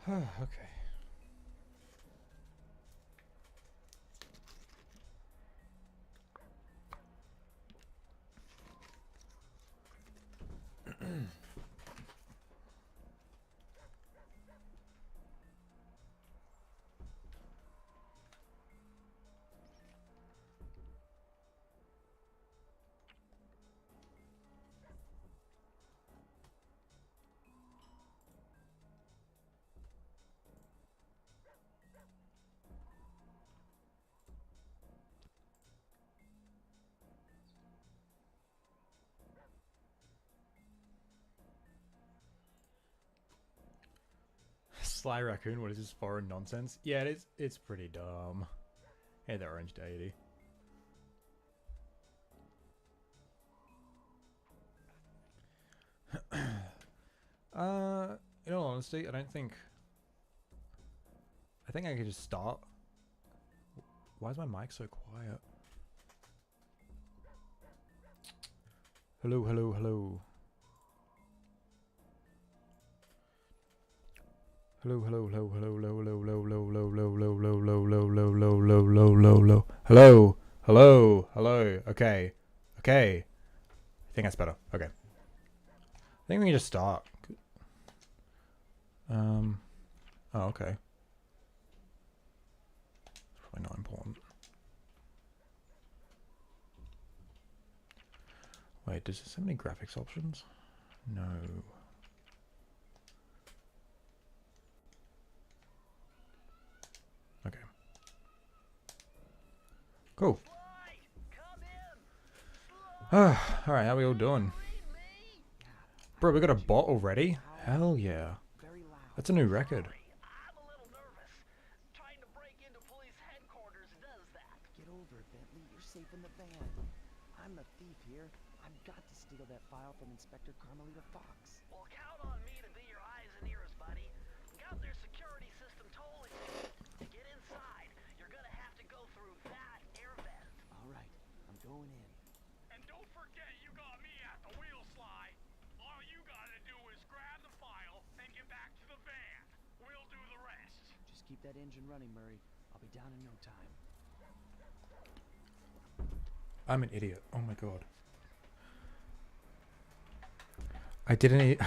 Okay. Sly Raccoon, what is this foreign nonsense? Yeah, it is. It's pretty dumb. Hey, the orange deity. In all honesty, I don't think. I think I could just start. Why is my mic so quiet? Hello, hello, hello. Hello, hello, hello, hello, hello, hello, hello, hello, hello, hello, hello, hello, hello, hello, hello, hello, hello, hello, hello, hello. Okay, okay. I think that's better. Okay. I think we can just start. Oh, okay. Probably not important. Wait, does this have any graphics options? No. Okay. Cool. Alright, how we all doing? Bro, we got a bot already? Hell yeah. That's a new record. Get over it, Bentley. You're safe in the van. I'm the thief here. I've got to steal that file from Inspector Carmelita Fox. Well, count on me to be your eyes and ears, buddy. Got their security system totally. To get inside, you're gonna have to go through that air vent. All right, I'm going in. And don't forget you got me at the wheel, Sly. All you gotta do is grab the file and get back to the van. We'll do the rest. Just keep that engine running, Murray. I'll be down in no time. I'm an idiot. Oh my god. I didn't.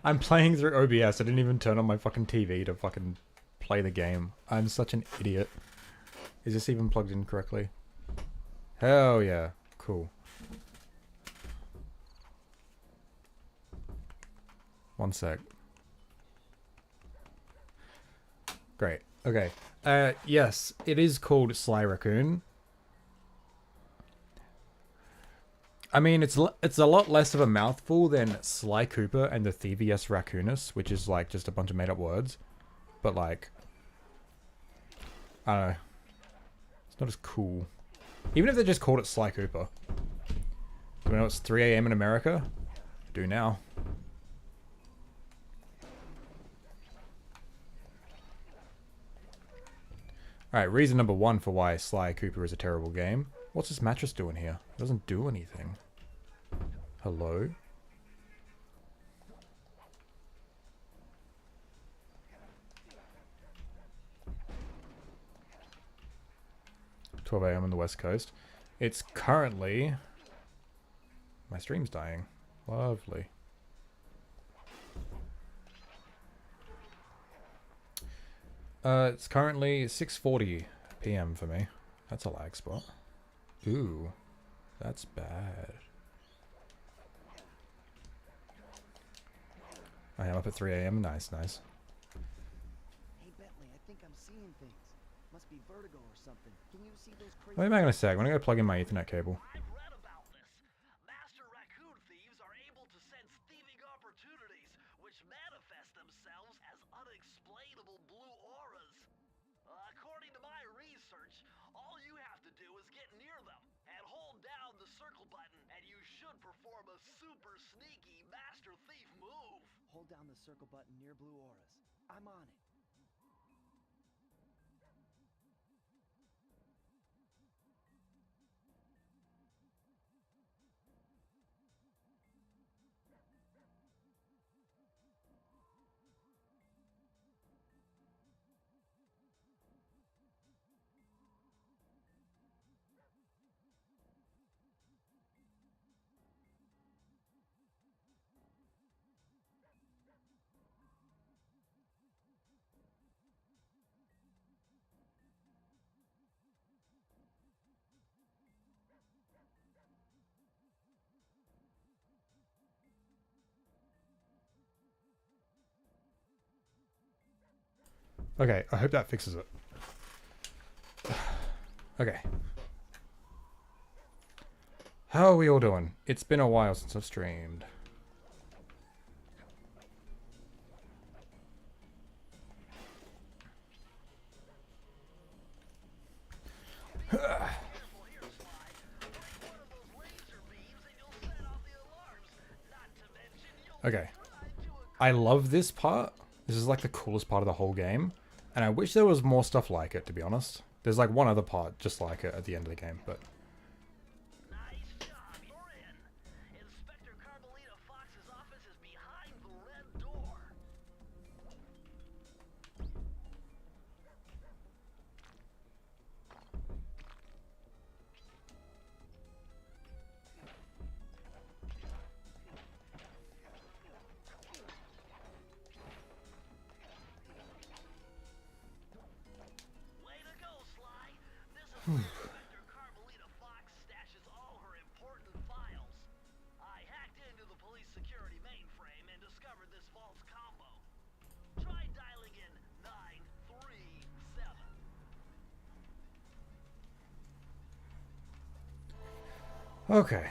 I'm playing through OBS. I didn't even turn on my fucking TV to fucking play the game. I'm such an idiot. Is this even plugged in correctly? Hell yeah. Cool. One sec. Great. Okay. Yes, it is called Sly Raccoon. I mean, it's a lot less of a mouthful than Sly Cooper and the Thievius Raccoonus, which is like just a bunch of made up words. But like, I don't know. It's not as cool. Even if they just called it Sly Cooper. Do we know it's 3 a.m. in America? Do now. Alright, reason number one for why Sly Cooper is a terrible game. What's this mattress doing here? It doesn't do anything. Hello? $12 a.m. on the West Coast. It's currently... My stream's dying. Lovely. It's currently 6:40 p.m. for me. That's a lag spot. Ooh, that's bad. I am up at 3 a.m. Nice, nice. Hey, Bentley, I think I'm seeing things. Must be vertigo or something. Can you see those crazy... Wait back in a sec. I'm gonna go plug in my Ethernet cable. I've read about this. Master raccoon thieves are able to sense thieving opportunities, which manifest themselves as unexplainable blue auras. According to my research, all you have to do is get near them and hold down the circle button, and you should perform a super sneaky master thief move. Hold down the circle button near blue auras. I'm on it. Okay, I hope that fixes it. Okay. How are we all doing? It's been a while since I've streamed. Okay. I love this part. This is like the coolest part of the whole game. And I wish there was more stuff like it, to be honest. There's like one other part just like it at the end of the game, but... Nice job, you're in. Inspector Carmelita Fox's office is behind the red door. Way to go, Sly. This is where Inspector Carmelita Fox stashes all her important files. I hacked into the police security mainframe and discovered this false combo. Try dialing in 937. Okay.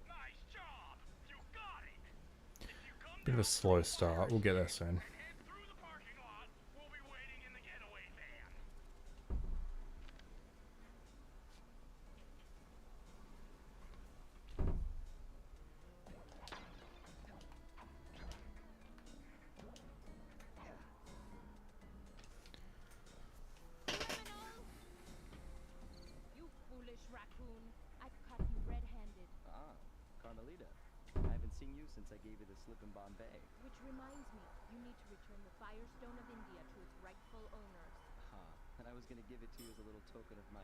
Nice job! You got it! If you come Bit of a slow start. We'll get there soon. and head through the parking lot, we'll be waiting in the getaway van. You foolish raccoon. I've caught you red-handed. Ah, Carmelita. I haven't seen you since I gave you the slip in Bombay. Which reminds me, you need to return the Firestone of India to its rightful owners. Huh. And I was gonna give it to you as a little token of my...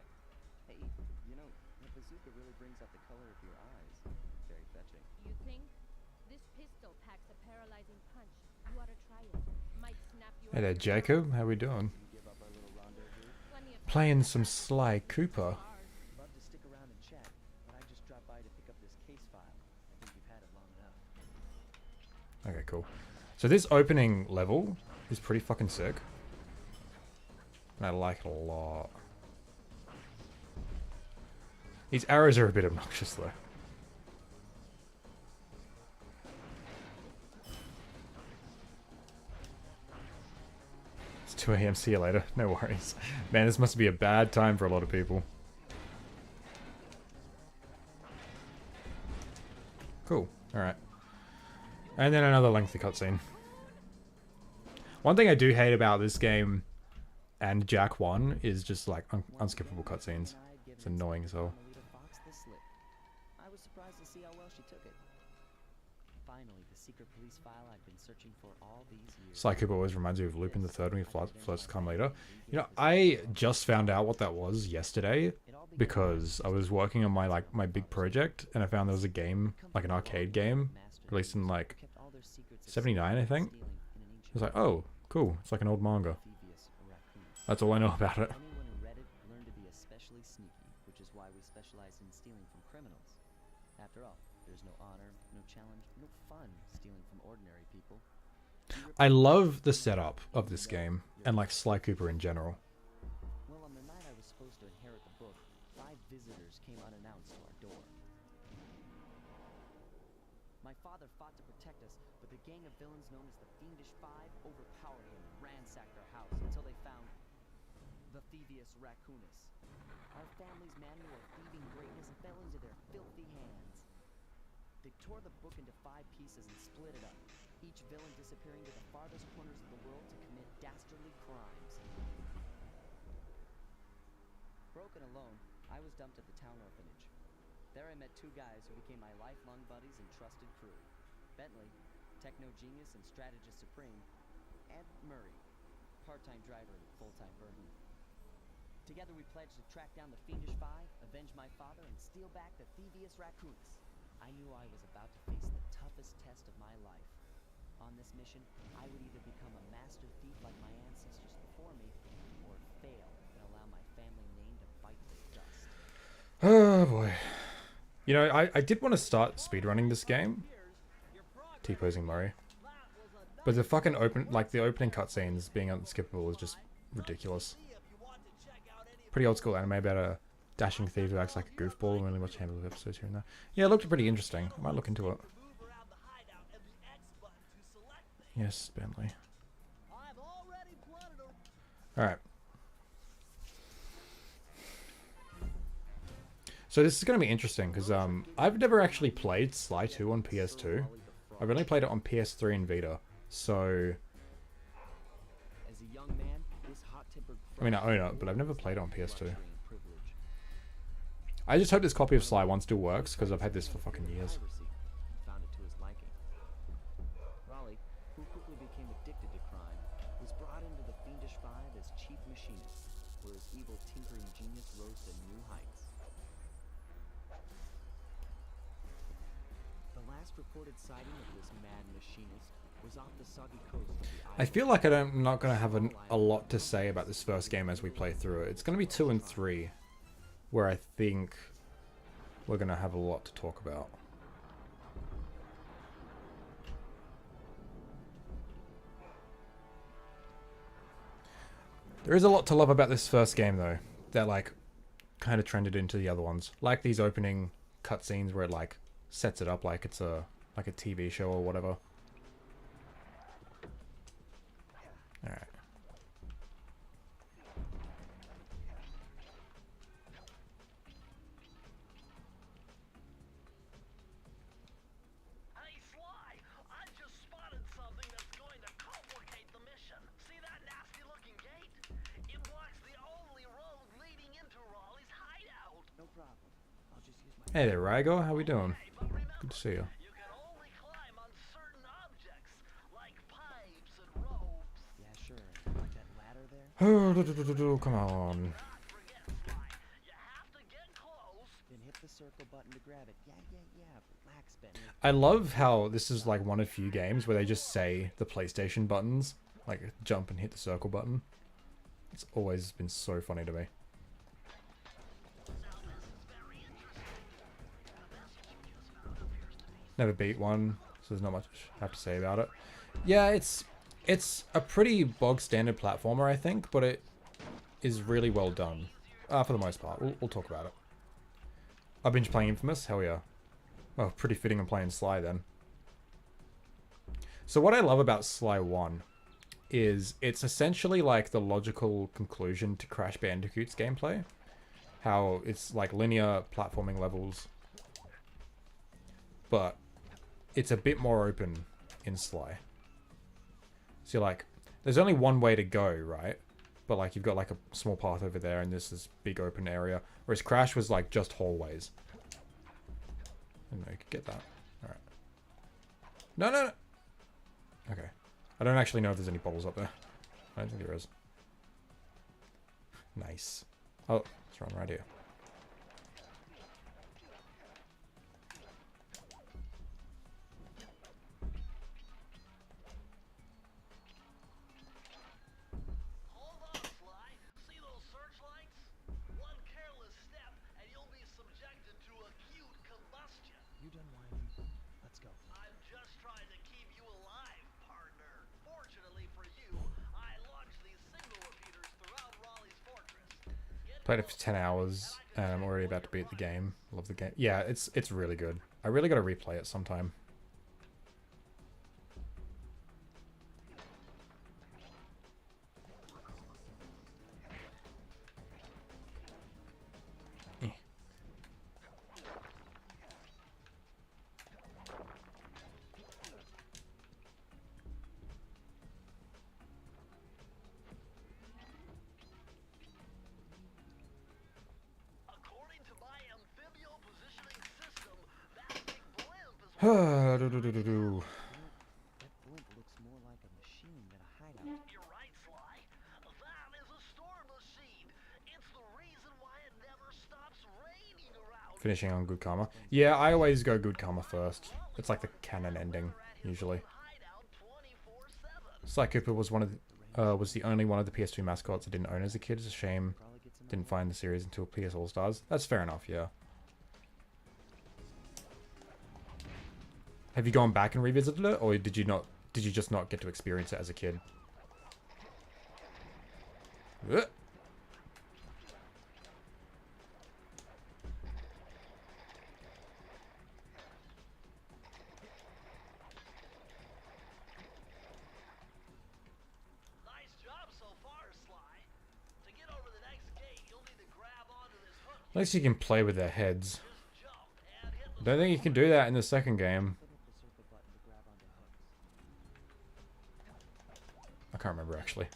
Hey, you know, the bazooka really brings out the color of your eyes. Very fetching. You think? This pistol packs a paralyzing punch. You ought to try it. Might snap you Hey out there, of your Jacob. How we doing? Can you give up our little rendezvous? plenty of Playing some Sly Cooper. Love to stick around and chat, but I just dropped by to pick up this case file. I think you've had it long enough. Okay, cool. So this opening level is pretty fucking sick. And I like it a lot. These arrows are a bit obnoxious though. It's 2 AM, see you later. No worries. Man, this must be a bad time for a lot of people. Cool. Alright. And then another lengthy cutscene. One thing I do hate about this game and Jack 1 is just like unskippable cutscenes. It's annoying as hell. Carmelita Fox the slip. I was surprised to see how well she took it. Finally, the secret police file I've been searching for all these years. Sly Cooper always reminds me of Lupin the Third when he flirts with Carmelita. You know, I just found out what that was yesterday because I was working on my big project and I found there was a game, like an arcade game, released in like 79, I think. I was like, oh, cool. It's like an old manga. That's all I know about it. Anyone who read it learned to be especially sneaky, which is why we specialize in stealing from criminals. After all, there's no honor, no challenge, no fun stealing from ordinary people. I love the setup of this game and like Sly Cooper in general. Well, on the night I was supposed to inherit the book, 5 visitors came unannounced to our door. My father fought to protect us, but the gang of villains known as the Fiendish Five overpowered him and ransacked our house until they found the Thievius Raccoonus. Our family's manual of thieving greatness fell into their filthy hands. They tore the book into 5 pieces and split it up, each villain disappearing to the farthest corners of the world to commit dastardly crimes. Broken alone, I was dumped at the town orphanage. There I met 2 guys who became my lifelong buddies and trusted crew. Bentley, techno genius and strategist supreme, and Murray, part-time driver and full-time burden. Together we pledged to track down the Fiendish Five, avenge my father, and steal back the Thievius Raccoonus. I knew I was about to face the toughest test of my life. On this mission, I would either become a master thief like my ancestors before me, or fail and allow my family name to bite the dust. Oh boy. You know, I did want to start speedrunning this game. T-posing Murray. But the fucking the opening cutscenes being unskippable is just ridiculous. Pretty old school anime about a dashing thief who acts like a goofball and really watch handle of episodes here and there. Yeah, it looked pretty interesting. I might look into it. Yes, Bentley. Alright. So this is going to be interesting because I've never actually played Sly 2 on PS2. I've only played it on PS3 and Vita. So I mean, I own it, but I've never played it on PS2. I just hope this copy of Sly 1 still works because I've had this for fucking years. Found it to his liking. Raleigh, who quickly became addicted to crime, was brought into the Fiendish Five as chief machinist, where his evil tinkering genius rose to new heights. The last reported sighting of this mad machinist was off the soggy coast of the I feel like I'm not going to have a lot to say about this first game as we play through it. It's going to be 2 and 3, where I think we're going to have a lot to talk about. There is a lot to love about this first game, though, that, like, kind of trended into the other ones. Like these opening cutscenes where it, like, sets it up like it's a TV show or whatever. Alright. Hey, Sly! I just spotted something that's going to complicate the mission. See that nasty-looking gate? It blocks the only road leading into Raleigh's hideout. No problem. I'll just use my Hey there, Rygo. How we doing? Hey, but remember, Good to see you. you can only climb on certain objects, like pipes and ropes. yeah, sure. Like that ladder there. Come on. Not forget, Sly. You have to get close. Then hit the circle button to grab it. Yeah. Relax, Bentley. I love how this is like one of few games where they just say the PlayStation buttons, like jump and hit the circle button. It's always been so funny to me. Never beat one, so there's not much I have to say about it. Yeah, it's a pretty bog standard platformer, I think, but it is really well done. For the most part. We'll talk about it. I've been playing Infamous, hell yeah. Well, pretty fitting I'm playing Sly then. So what I love about Sly 1 is it's essentially like the logical conclusion to Crash Bandicoot's gameplay. How it's like linear platforming levels, but it's a bit more open in Sly. So you're like, there's only one way to go, right? But like you've got like a small path over there and this big open area. Whereas Crash was like just hallways. I don't know, you could get that. Alright. No. Okay. I don't actually know if there's any bubbles up there. I don't think there is. Nice. Oh, it's wrong right here. Hold on, Sly. See those searchlights? One careless step, and you'll be subjected to acute combustion. You done whining? Let's go. I'm just trying to keep you alive, partner. Fortunately for you, I launched these signal repeaters throughout Raleigh's fortress. Played it for 10 hours and I'm already about to beat the game. Love the game. Yeah, it's really good. I really got to replay it sometime. According to my amphibio positioning system, that big blimp is That blimp looks more like a machine than a hideout. You're right, Sly. That is a storm machine. It's the reason why it never stops raining around. Finishing on Good Karma. Yeah, I always go Good Karma first. It's like the canon ending, usually. Hideout 24/7. Sly Cooper was was the only one of the PS2 mascots I didn't own as a kid. It's a shame. Probably get some Didn't find the series until PS All Stars. That's fair enough, yeah. Have you gone back and revisited it, or did you not? Did you just not get to experience it as a kid? Ugh. Nice job so far, Sly. To get over the next gate, you'll need to grab onto this hook. At least you can play with their heads. Just jump and hit I don't think you can do that in the second game. Hit the circle button to grab onto hooks. I can't remember actually.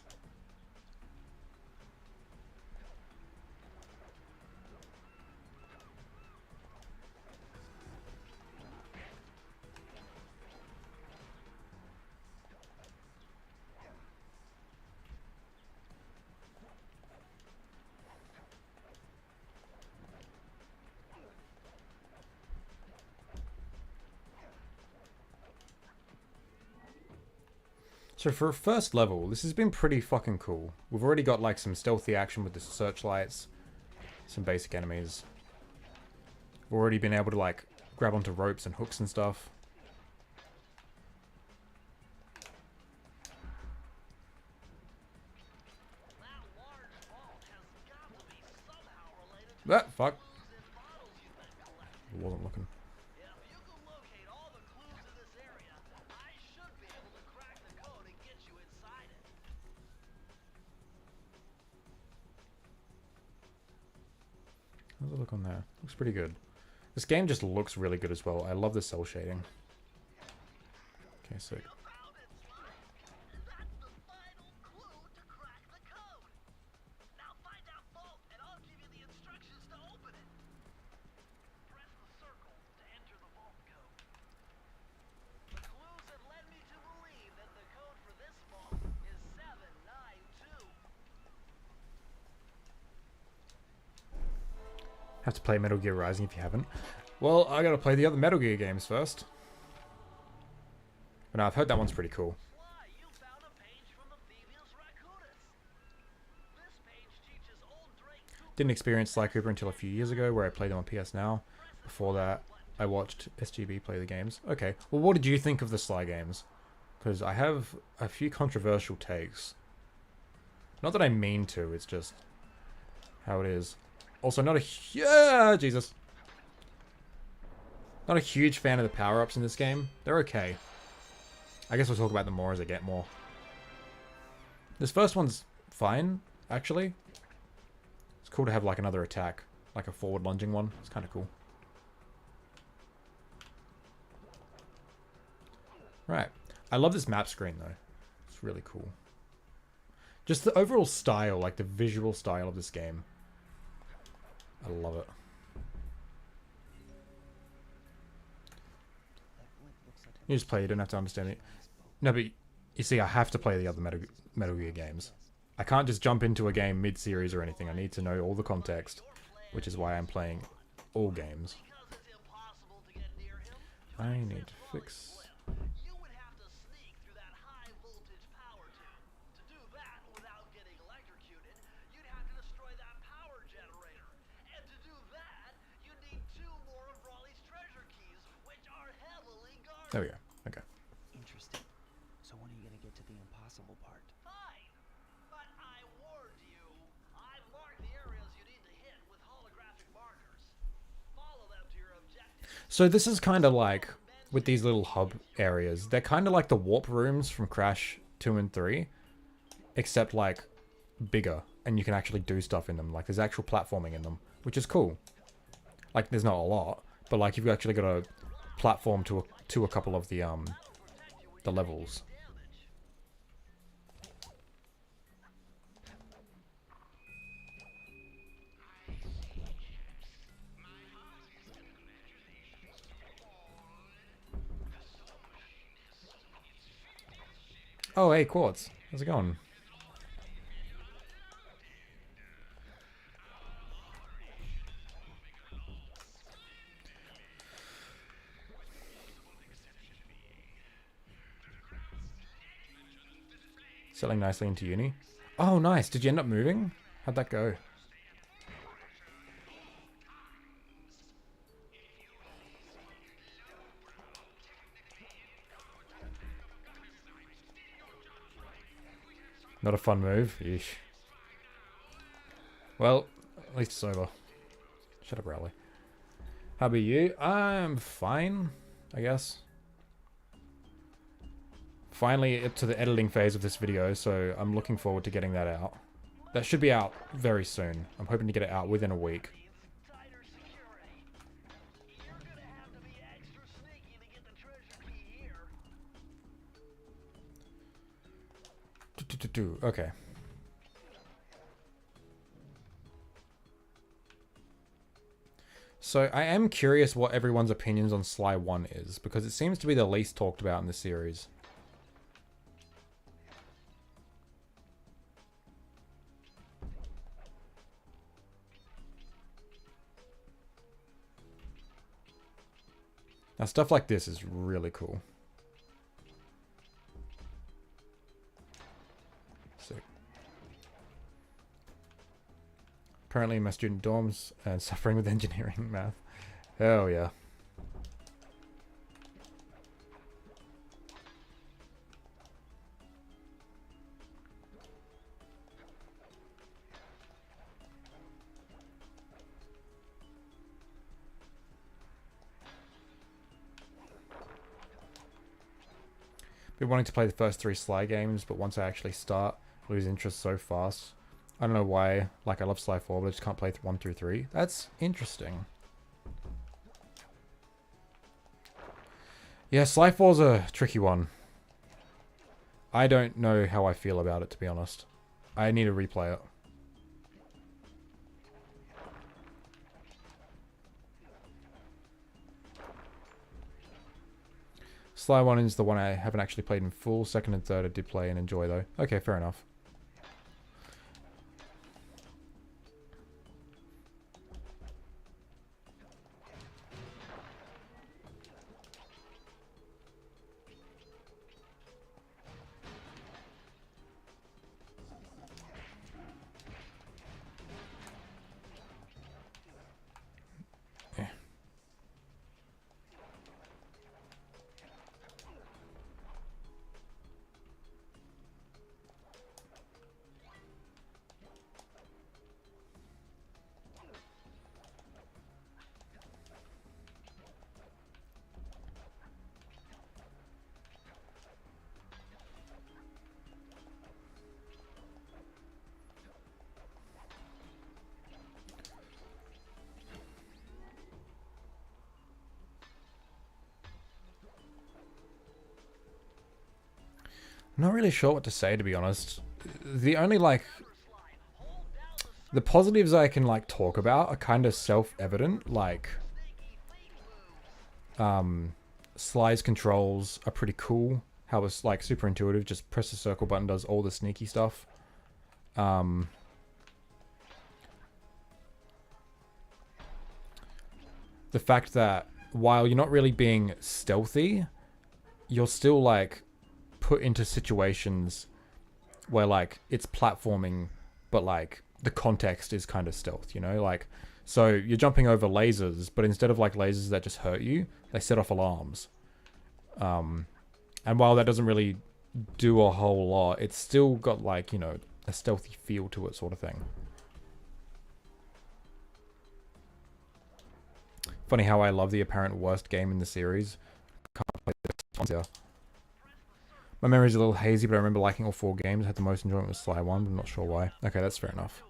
So for a first level, this has been pretty fucking cool. We've already got like some stealthy action with the searchlights, some basic enemies. We've already been able to like grab onto ropes and hooks and stuff. that large vault has got to be somehow related to Ah, fuck. clues and bottles you've been collecting. I wasn't looking. If you can locate all the clues in this area, I should be able to crack the code and get you inside it. How's it look on there? Looks pretty good. This game just looks really good as well. I love the cell shading. Okay, sick. You found it, Sly. That's the final clue to crack the code. Now find that vault, and I'll give you the instructions to open it. Press the circle to enter the vault code. The clues have led me to believe that the code for this vault is 792. Have to play Metal Gear Rising if you haven't. Well, I gotta play the other Metal Gear games first. But no, I've heard that one's pretty cool. Sly, you found a page from the Thievius Raccoonus. This page teaches old Drake Cooper. Didn't experience Sly Cooper until a few years ago, where I played them on PS Now. Before that, I watched SGB play the games. Okay, well, what did you think of the Sly games? Because I have a few controversial takes. Not that I mean to, it's just how it is. Also, not a Jesus. Not a huge fan of the power-ups in this game. They're okay. I guess we'll talk about them more as I get more. This first one's fine, actually. It's cool to have like another attack, like a forward lunging one. It's kind of cool. Right. I love this map screen though. It's really cool. Just the overall style, like the visual style of this game. I love it. You just play, you don't have to understand it. No, but you see, I have to play the other Metal Gear games. I can't just jump into a game mid-series or anything. I need to know all the context, which is why I'm playing all games. Because it's impossible to get near him. I need to fix... You would have to sneak through that high voltage power tube. To do that without getting electrocuted, you'd have to destroy that power generator. And to do that, you need 2 more of Raleigh's treasure keys, which are heavily guarded. There we go. Okay. Interesting. So when are you gonna get to the impossible part? Fine. But I warned you. I've marked the areas you need to hit with holographic markers. Follow them to your objective. So this is kind of like, with these little hub areas, they're kind of like the warp rooms from Crash 2 and 3, except like bigger, and you can actually do stuff in them. Like there's actual platforming in them, which is cool. Like there's not a lot, but like you've actually got a platform to a couple of the levels. Oh, hey, Quartz. How's it going? Selling nicely into uni. Oh, nice. Did you end up moving? How'd that go? Not a fun move. Yeesh. Well, at least it's over. Shut up, Rowley. How about you? I'm fine, I guess. Finally up to the editing phase of this video, so I'm looking forward to getting that out. That should be out very soon. I'm hoping to get it out within a week. Tighter security. You're gonna have to be extra sneaky to get the treasure key here. Okay. So I am curious what everyone's opinions on Sly 1 is, because it seems to be the least talked about in the series. Now stuff like this is really cool. Sick. Currently in my student dorms and suffering with engineering math. Hell yeah. Been wanting to play the first 3 Sly games, but once I actually start, I lose interest so fast. I don't know why. Like, I love Sly 4, but I just can't play 1 through 3. That's interesting. Yeah, Sly 4's a tricky one. I don't know how I feel about it, to be honest. I need to replay it. Sly 1 is the one I haven't actually played in full. 2nd and 3rd I did play and enjoy, though. Okay, fair enough. I'm not really sure what to say, to be honest. The only, like... The positives I can, like, talk about are kind of self-evident. Like... Sly's controls are pretty cool. How it's, like, super intuitive. Just press the circle button, does all the sneaky stuff. The fact that while you're not really being stealthy, you're still, like... put into situations where like it's platforming, but like the context is kind of stealth, you know, like, so you're jumping over lasers, but instead of like lasers that just hurt you, they set off alarms. And while that doesn't really do a whole lot, it's still got like, you know, a stealthy feel to it, sort of thing. Funny how I love the apparent worst game in the series. Can't play this one. My memory's a little hazy, but I remember liking all 4 games. I had the most enjoyment with Sly 1, but I'm not sure why. Okay, that's fair enough.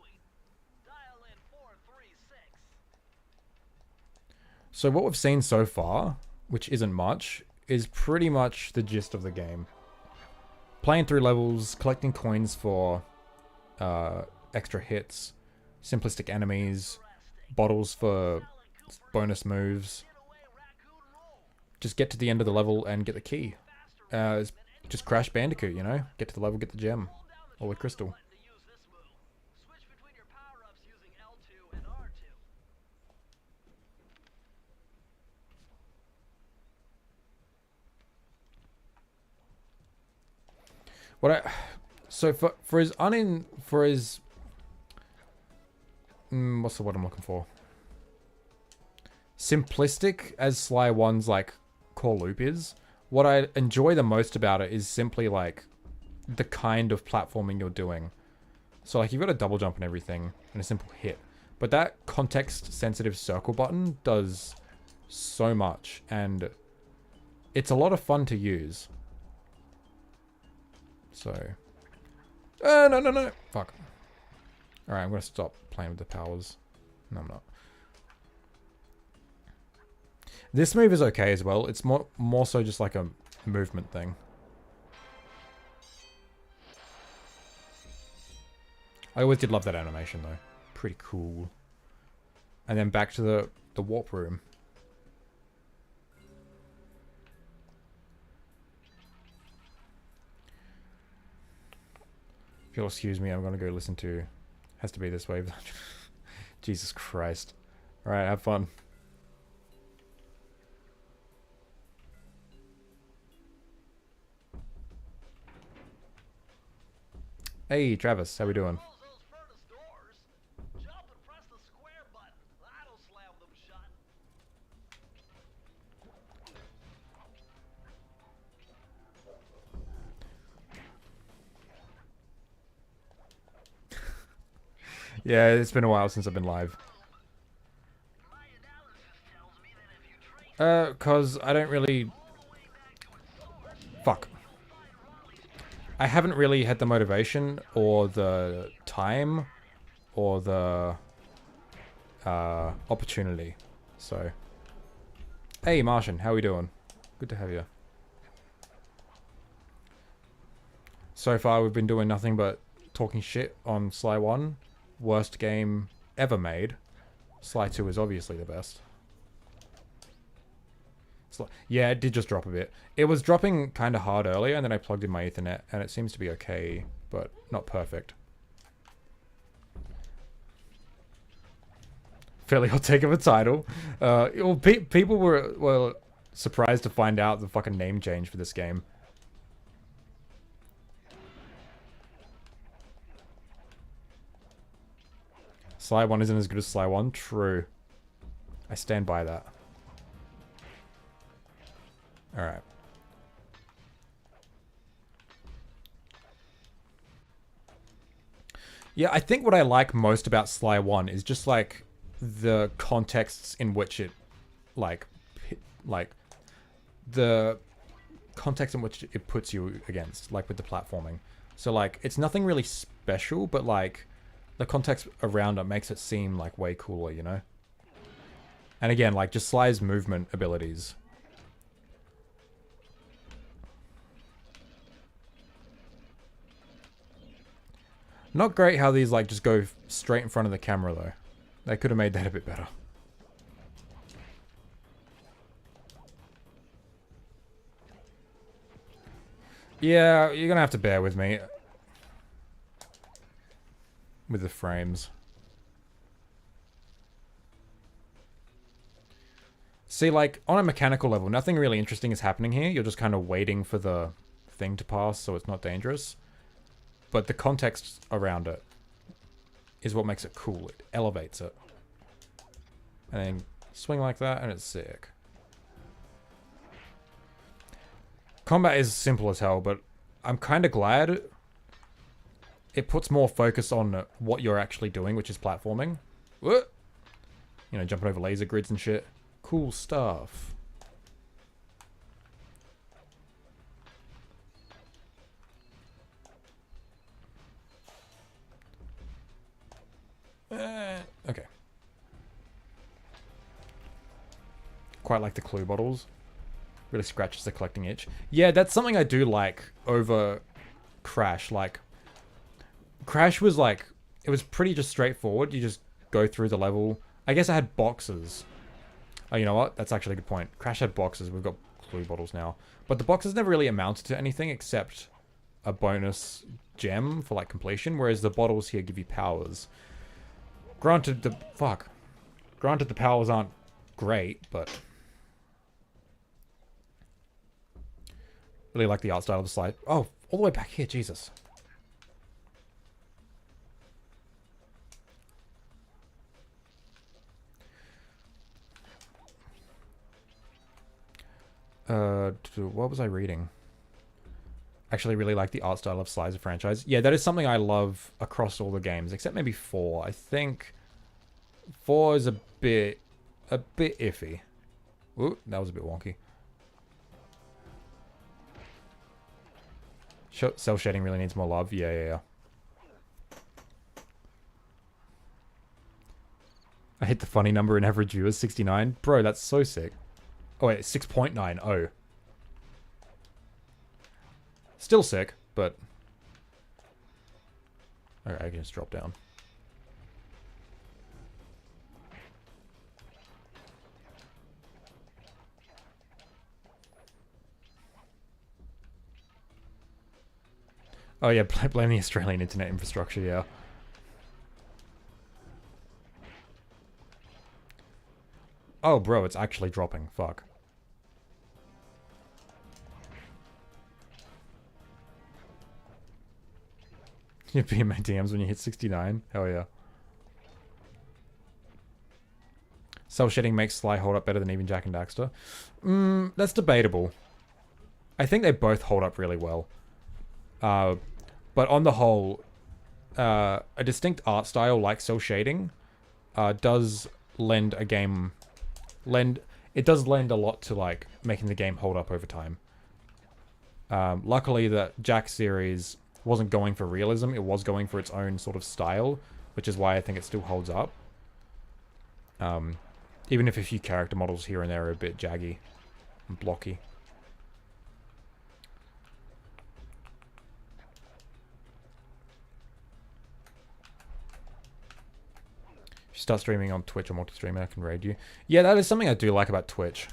So what we've seen so far, which isn't much, is pretty much the gist of the game. Playing through levels, collecting coins for extra hits, simplistic enemies, bottles for bonus moves. Just get to the end of the level and get the key. It's just Crash Bandicoot, you know? Get to the level, get the gem. Or the crystal. So for his what's the word I'm looking for? Simplistic as Sly 1's like core loop is, what I enjoy the most about it is simply like the kind of platforming you're doing. So like you've got a double jump and everything and a simple hit, but that context sensitive circle button does so much, and it's a lot of fun to use. So no, fuck. All right, I'm gonna stop playing with the powers. No, I'm not. This move is okay as well. It's more so just like a movement thing. I always did love that animation though. Pretty cool. And then back to the warp room. If you'll excuse me, I'm gonna go listen to Has to Be This Way. Jesus Christ. Alright, have fun. Hey Travis, how we doing? Close those furnace doors. Jump and press the square button. That'll slam them shut. Yeah, it's been a while since I've been live. My analysis tells me that if you trace Cause I don't really... Fuck. I haven't really had the motivation or the time or the opportunity. So, hey Martian, how we doing? Good to have you. So far we've been doing nothing but talking shit on Sly 1. Worst game ever made. Sly 2 is obviously the best. Yeah, it did just drop a bit. It was dropping kind of hard earlier, and then I plugged in my Ethernet, and it seems to be okay, but not perfect. Fairly hot take of a title. Well, people were surprised to find out the fucking name change for this game. Sly 1 isn't as good as Sly 1? True. I stand by that. Alright. Yeah, I think what I like most about Sly 1 is just, like, the contexts in which it, like, the context in which it puts you against, like, with the platforming. So, like, it's nothing really special, but, like, the context around it makes it seem, like, way cooler, you know? And again, like, just Sly's movement abilities. Not great how these, like, just go straight in front of the camera, though. They could have made that a bit better. Yeah, you're gonna have to bear with me. With the frames. See, like, on a mechanical level, nothing really interesting is happening here. You're just kind of waiting for the thing to pass so it's not dangerous. But the context around it is what makes it cool. It elevates it. And then swing like that and it's sick. Combat is simple as hell, but I'm kind of glad it puts more focus on what you're actually doing, which is platforming. What? You know, jumping over laser grids and shit. Cool stuff. Okay. Quite like the clue bottles. Really scratches the collecting itch. Yeah, that's something I do like over Crash. Like, Crash was like, it was pretty just straightforward. You just go through the level. I guess I had boxes. Oh, you know what? That's actually a good point. Crash had boxes. We've got clue bottles now. But the boxes never really amounted to anything except a bonus gem for, like, completion. Whereas the bottles here give you powers. Granted, Granted, the powers aren't great, but... Really like the art style of the slide. Oh, all the way back here, Jesus. What was I reading? actually really like the art style of Sly's franchise. Yeah, that is something I love across all the games, except maybe 4. I think 4 is a bit iffy. Ooh, that was a bit wonky. Cell shading really needs more love. Yeah. I hit the funny number in average viewers, 69. Bro, that's so sick. Oh wait, 6.9. Oh. Still sick, but... Okay, I can just drop down. Oh yeah, blame the Australian internet infrastructure, yeah. Oh bro, it's actually dropping. Fuck. You're being my DMs when you hit 69? Hell yeah. Cell shading makes Sly hold up better than even Jack and Daxter. That's debatable. I think they both hold up really well. But on the whole, a distinct art style like cell shading does lend a game... It does lend a lot to like making the game hold up over time. Luckily, the Jack series wasn't going for realism. It was going for its own sort of style, which is why I think it still holds up. Even if a few character models here and there are a bit jaggy and blocky. If you start streaming on Twitch or multi-streaming, I can raid you. Yeah, that is something I do like about Twitch.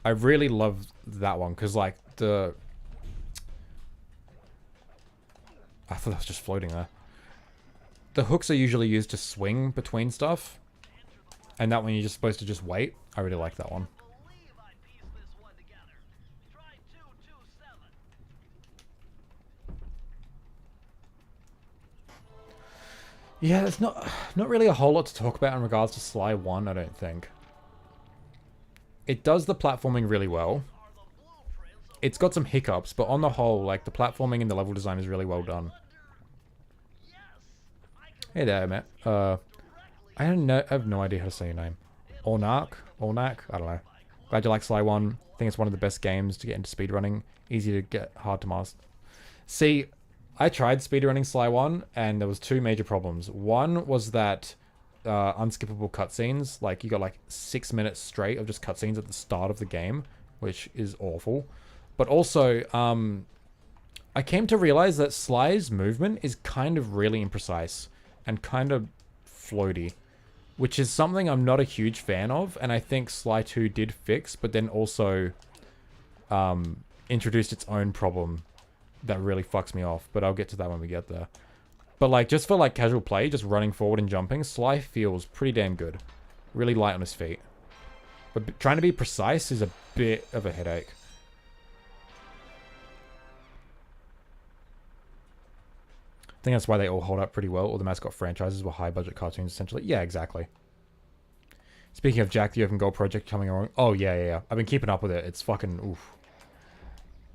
I really love that one, because, like, the... I thought that was just floating there. The hooks are usually used to swing between stuff. And that one you're just supposed to just wait. I really like that one. Yeah, there's not really a whole lot to talk about in regards to Sly 1, I don't think. It does the platforming really well. It's got some hiccups, but on the whole, like, the platforming and the level design is really well done. Hey there, Matt. I have no idea how to say your name. Ornak? I don't know. Glad you like Sly 1. I think it's one of the best games to get into speedrunning. Easy to get, hard to master. See, I tried speedrunning Sly 1, and there was 2 major problems. One was that unskippable cutscenes. Like, you got like 6 minutes straight of just cutscenes at the start of the game, which is awful. But also, I came to realize that Sly's movement is kind of really imprecise and kind of floaty, which is something I'm not a huge fan of, and I think Sly 2 did fix, but then also introduced its own problem that really fucks me off, but I'll get to that when we get there. But like, just for like casual play, just running forward and jumping, Sly feels pretty damn good. Really light on his feet. But trying to be precise is a bit of a headache. I think that's why they all hold up pretty well. All the mascot franchises were high-budget cartoons, essentially. Yeah, exactly. Speaking of Jack, the Open Goal project coming along. Oh, yeah. I've been keeping up with it. It's fucking... oof.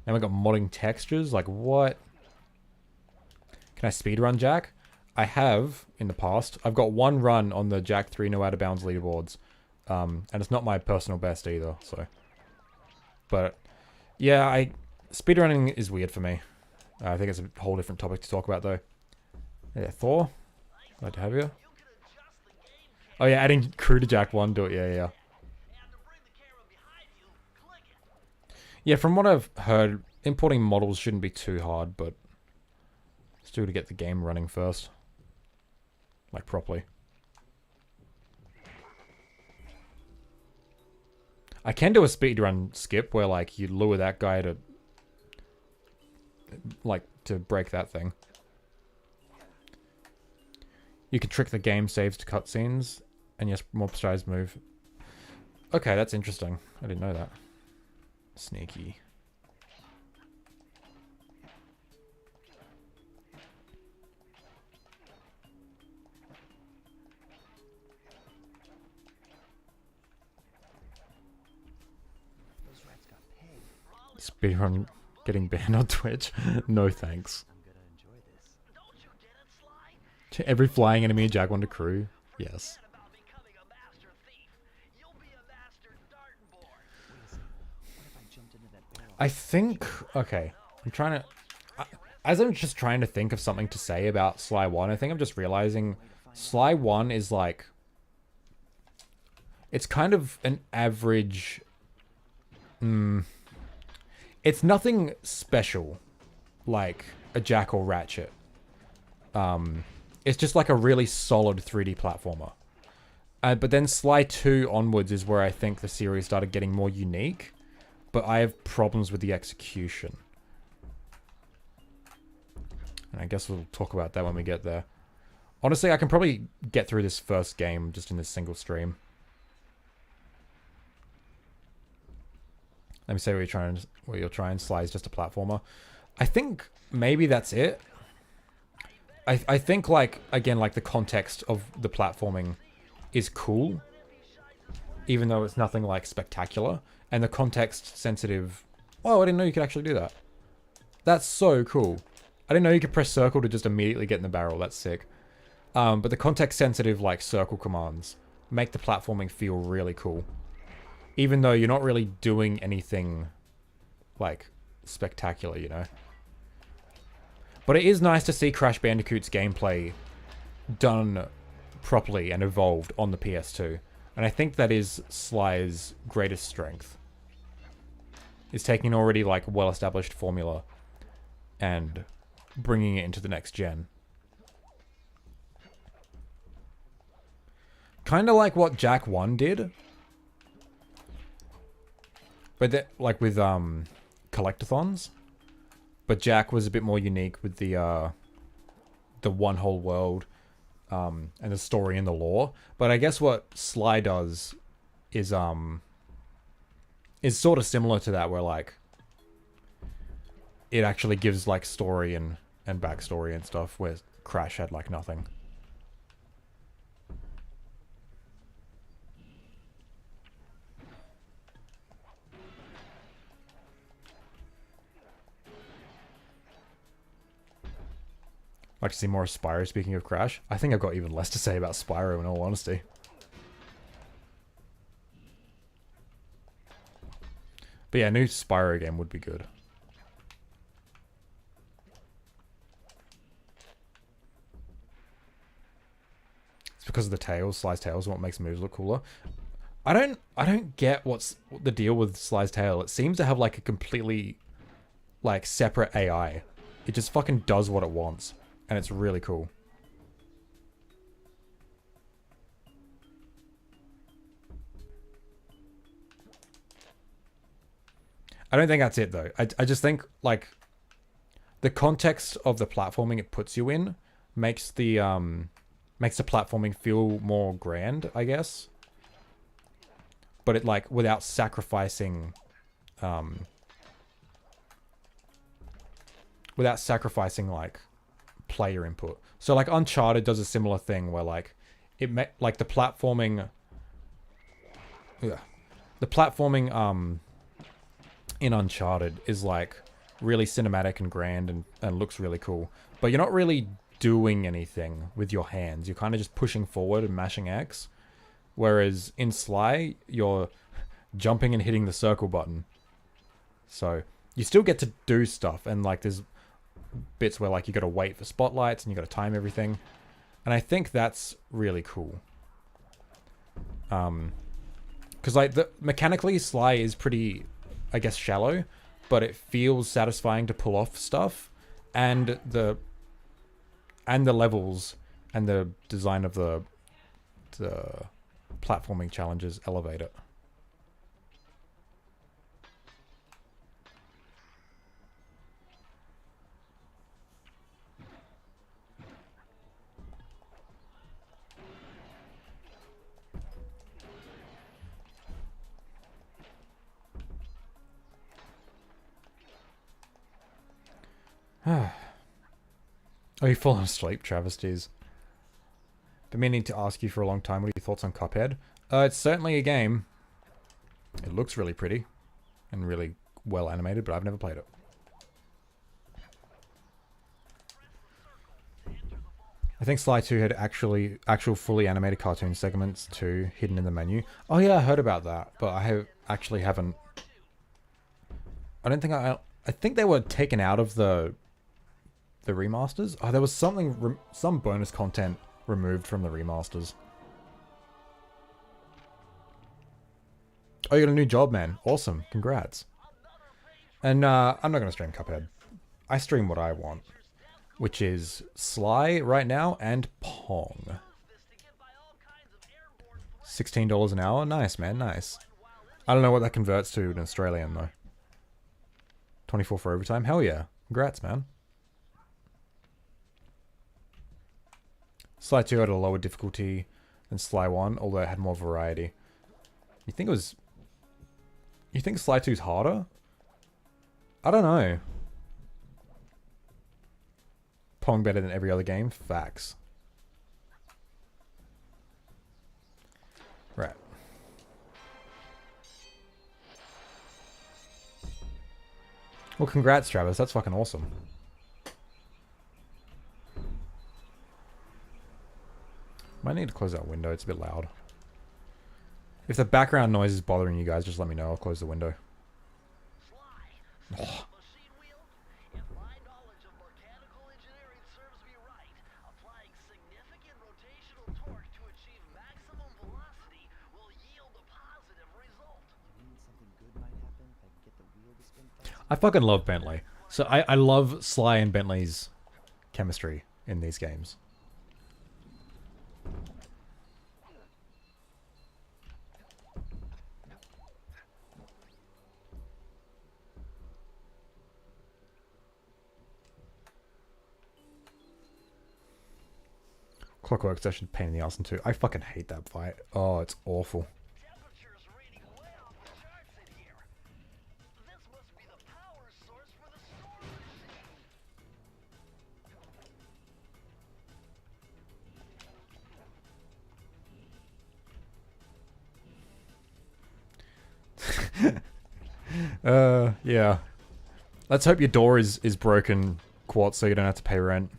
Now we got modding textures. Like, what? Can I speedrun Jack? I have, in the past. I've got 1 run on the Jack 3 No Out of Bounds leaderboards. And it's not my personal best either, so... But, yeah, speedrunning is weird for me. I think it's a whole different topic to talk about, though. Yeah, Thor. Glad to have you. Oh yeah, adding crew to Jack 1, do it, yeah. Yeah, from what I've heard, importing models shouldn't be too hard, but still to get the game running first. Like, properly. I can do a speedrun skip where, like, you lure that guy to... like, to break that thing. You can trick the game saves to cutscenes, and yes, more precise move. Okay, that's interesting. I didn't know that. Sneaky. Speedrun getting banned on Twitch. No thanks. I'm gonna enjoy this. Every flying enemy in Jag 1 to crew. Yes. About becoming a master thief. You'll be a master dartboard. Wait a second. What if I jumped into that barrel? I think... Okay. I'm trying to... As I'm just trying to think of something to say about Sly 1, I think I'm just realizing Sly 1 is like... It's kind of an average... It's nothing special like a Jack or Ratchet. It's just like a really solid 3D platformer. But then Sly 2 onwards is where I think the series started getting more unique. But I have problems with the execution. And I guess we'll talk about that when we get there. Honestly, I can probably get through this first game just in this single stream. Let me say what you're trying. Sly is just a platformer. I think maybe that's it. I think, like, again, like, the context of the platforming is cool. Even though it's nothing, like, spectacular. And the context-sensitive... Oh, I didn't know you could actually do that. That's so cool. I didn't know you could press circle to just immediately get in the barrel. That's sick. But the context-sensitive, like, circle commands make the platforming feel really cool. Even though you're not really doing anything, like, spectacular, you know? But it is nice to see Crash Bandicoot's gameplay done properly and evolved on the PS2. And I think that is Sly's greatest strength. Is taking already, like, well-established formula and bringing it into the next gen. Kind of like what Jak 1 did. But that, like with collectathons, but Jak was a bit more unique with the one whole world, and the story and the lore. But I guess what Sly does is sort of similar to that, where like it actually gives like story and backstory and stuff, where Crash had like nothing. Like to see more of Spyro, speaking of Crash. I think I've got even less to say about Spyro in all honesty. But yeah, a new Spyro game would be good. It's because of the tails, Sly's tails, what makes moves look cooler. I don't get what's the deal with Sly's tail. It seems to have like a completely like separate AI. It just fucking does what it wants. And it's really cool. I don't think that's it though. I just think like the context of the platforming it puts you in makes the platforming feel more grand, I guess. But it like without sacrificing like player input. So like Uncharted does a similar thing where like like the platforming in Uncharted is like really cinematic and grand and looks really cool, but you're not really doing anything with your hands. You're kind of just pushing forward and mashing X, whereas in Sly you're jumping and hitting the circle button. So you still get to do stuff, and like there's bits where like you got to wait for spotlights and you got to time everything, and I think that's really cool. Because like mechanically Sly is pretty, I guess, shallow, but it feels satisfying to pull off stuff, and the levels and the design of the platforming challenges elevate it. Oh, you fallen asleep, travesties. Been meaning to ask you for a long time. What are your thoughts on Cuphead? It's certainly a game. It looks really pretty and really well animated, but I've never played it. I think Sly 2 had actual fully animated cartoon segments too, hidden in the menu. Oh yeah, I heard about that, but I haven't. I don't think I think they were taken out of the remasters. Oh, there was some bonus content removed from the remasters. Oh, you got a new job, man. Awesome. Congrats. And I'm not going to stream Cuphead. I stream what I want, which is Sly right now and Pong. $16 an hour? Nice, man. Nice. I don't know what that converts to in Australian, though. 24 for overtime? Hell yeah. Congrats, man. Sly 2 had a lower difficulty than Sly 1, although it had more variety. You think Sly 2's harder? I don't know. Pong better than every other game? Facts. Right. Well, congrats, Travis. That's fucking awesome. Might need to close that window. It's a bit loud. If the background noise is bothering you guys, just let me know. I'll close the window. Oh. I fucking love Bentley. So I love Sly and Bentley's chemistry in these games. Clockwork Session, pain in the arse too. I fucking hate that fight. Oh, it's awful. Yeah. Let's hope your door is broken, Quartz, so you don't have to pay rent.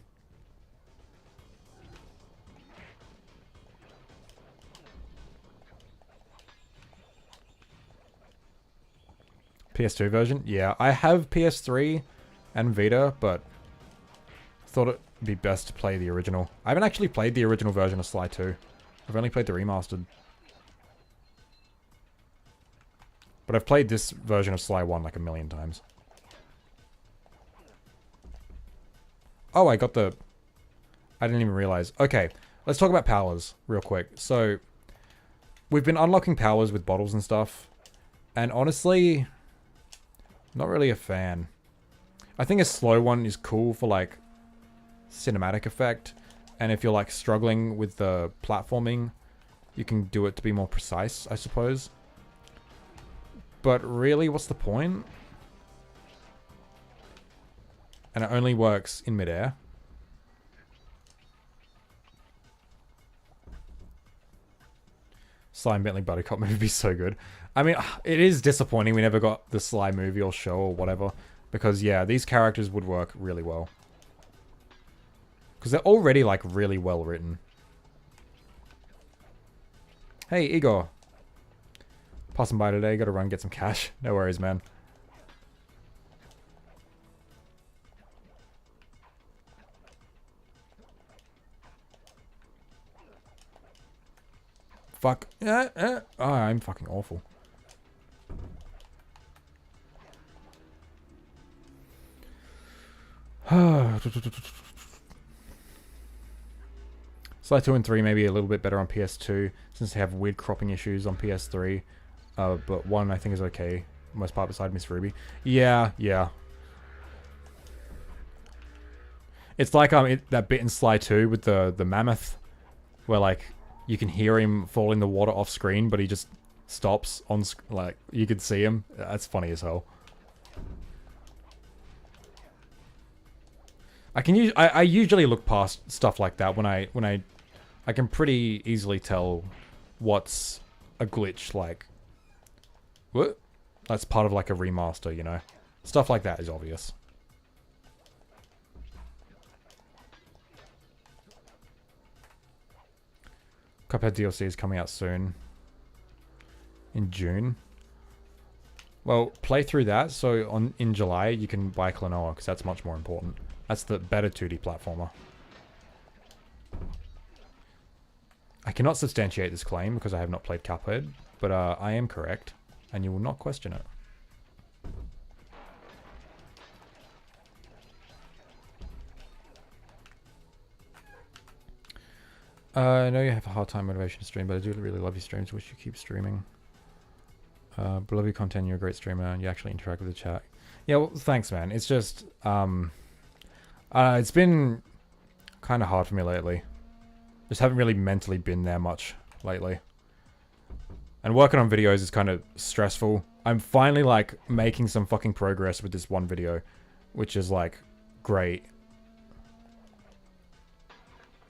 PS2 version? Yeah, I have PS3 and Vita, but thought it'd be best to play the original. I haven't actually played the original version of Sly 2. I've only played the remastered. But I've played this version of Sly 1 like a million times. Oh, I got the... I didn't even realize. Okay, let's talk about powers real quick. So, we've been unlocking powers with bottles and stuff. And honestly, not really a fan. I think a slow one is cool for like cinematic effect. And if you're like struggling with the platforming, you can do it to be more precise, I suppose. But really, what's the point? And it only works in midair. Sly and Bentley Buddy Cop movie would be so good. I mean, it is disappointing we never got the Sly movie or show or whatever. Because, yeah, these characters would work really well. Because they're already, like, really well written. Hey, Igor. Passing by today, gotta run get some cash. No worries, man. Fuck. Oh, I'm fucking awful. Sly 2 and 3 maybe a little bit better on PS2 since they have weird cropping issues on PS3. But 1 I think is okay. Most part beside Miss Ruby. Yeah, yeah. It's like that bit in Sly 2 with the mammoth, where like you can hear him fall in the water off screen, but he just stops on like you could see him. That's funny as hell. I usually look past stuff like that when I can pretty easily tell what's a glitch. Like, what? that's part of like a remaster, you know? Stuff like that is obvious. Cuphead DLC is coming out soon. In June. Well, play through that, so in July you can buy Klonoa, because that's much more important. That's the better 2D platformer. I cannot substantiate this claim because I have not played Cuphead, but I am correct, and you will not question it. I know you have a hard time motivation to stream, but I do really love your streams. Wish you keep streaming. But love your content. You're a great streamer, and you actually interact with the chat. Yeah, well, thanks, man. It's just it's been kind of hard for me lately. Just haven't really mentally been there much lately. And working on videos is kind of stressful. I'm finally like making some fucking progress with this one video, which is like great.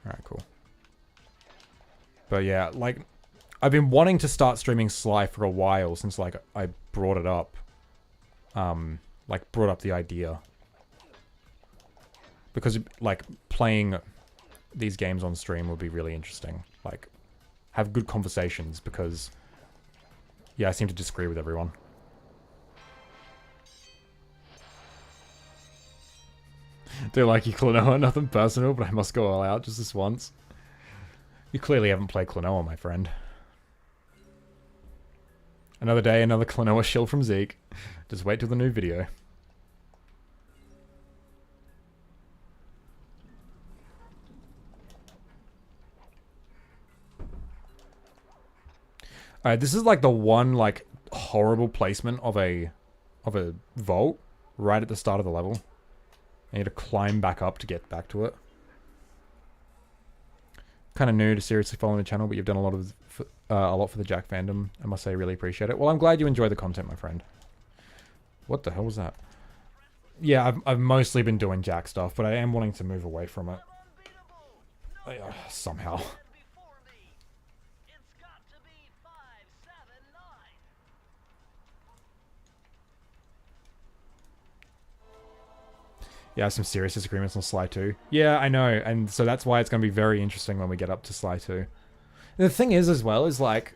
Alright, cool. But yeah, like I've been wanting to start streaming Sly for a while since like I brought it up. Like brought up the idea. Because like playing these games on stream would be really interesting. Like have good conversations because yeah, I seem to disagree with everyone. Do like you, Klonoa? Nothing personal, but I must go all out just this once. You clearly haven't played Klonoa, my friend. Another day, another Klonoa shill from Zeke. Just wait till the new video. Alright, this is like the one like horrible placement of a vault right at the start of the level. I need to climb back up to get back to it. Kind of new to seriously following the channel, but you've done a lot for the Jack fandom. I must say, I really appreciate it. Well, I'm glad you enjoy the content, my friend. What the hell was that? Yeah, I've mostly been doing Jack stuff, but I am wanting to move away from it. Somehow. Yeah, some serious disagreements on Sly 2. Yeah, I know, and so that's why it's going to be very interesting when we get up to Sly 2. And the thing is, as well, is like...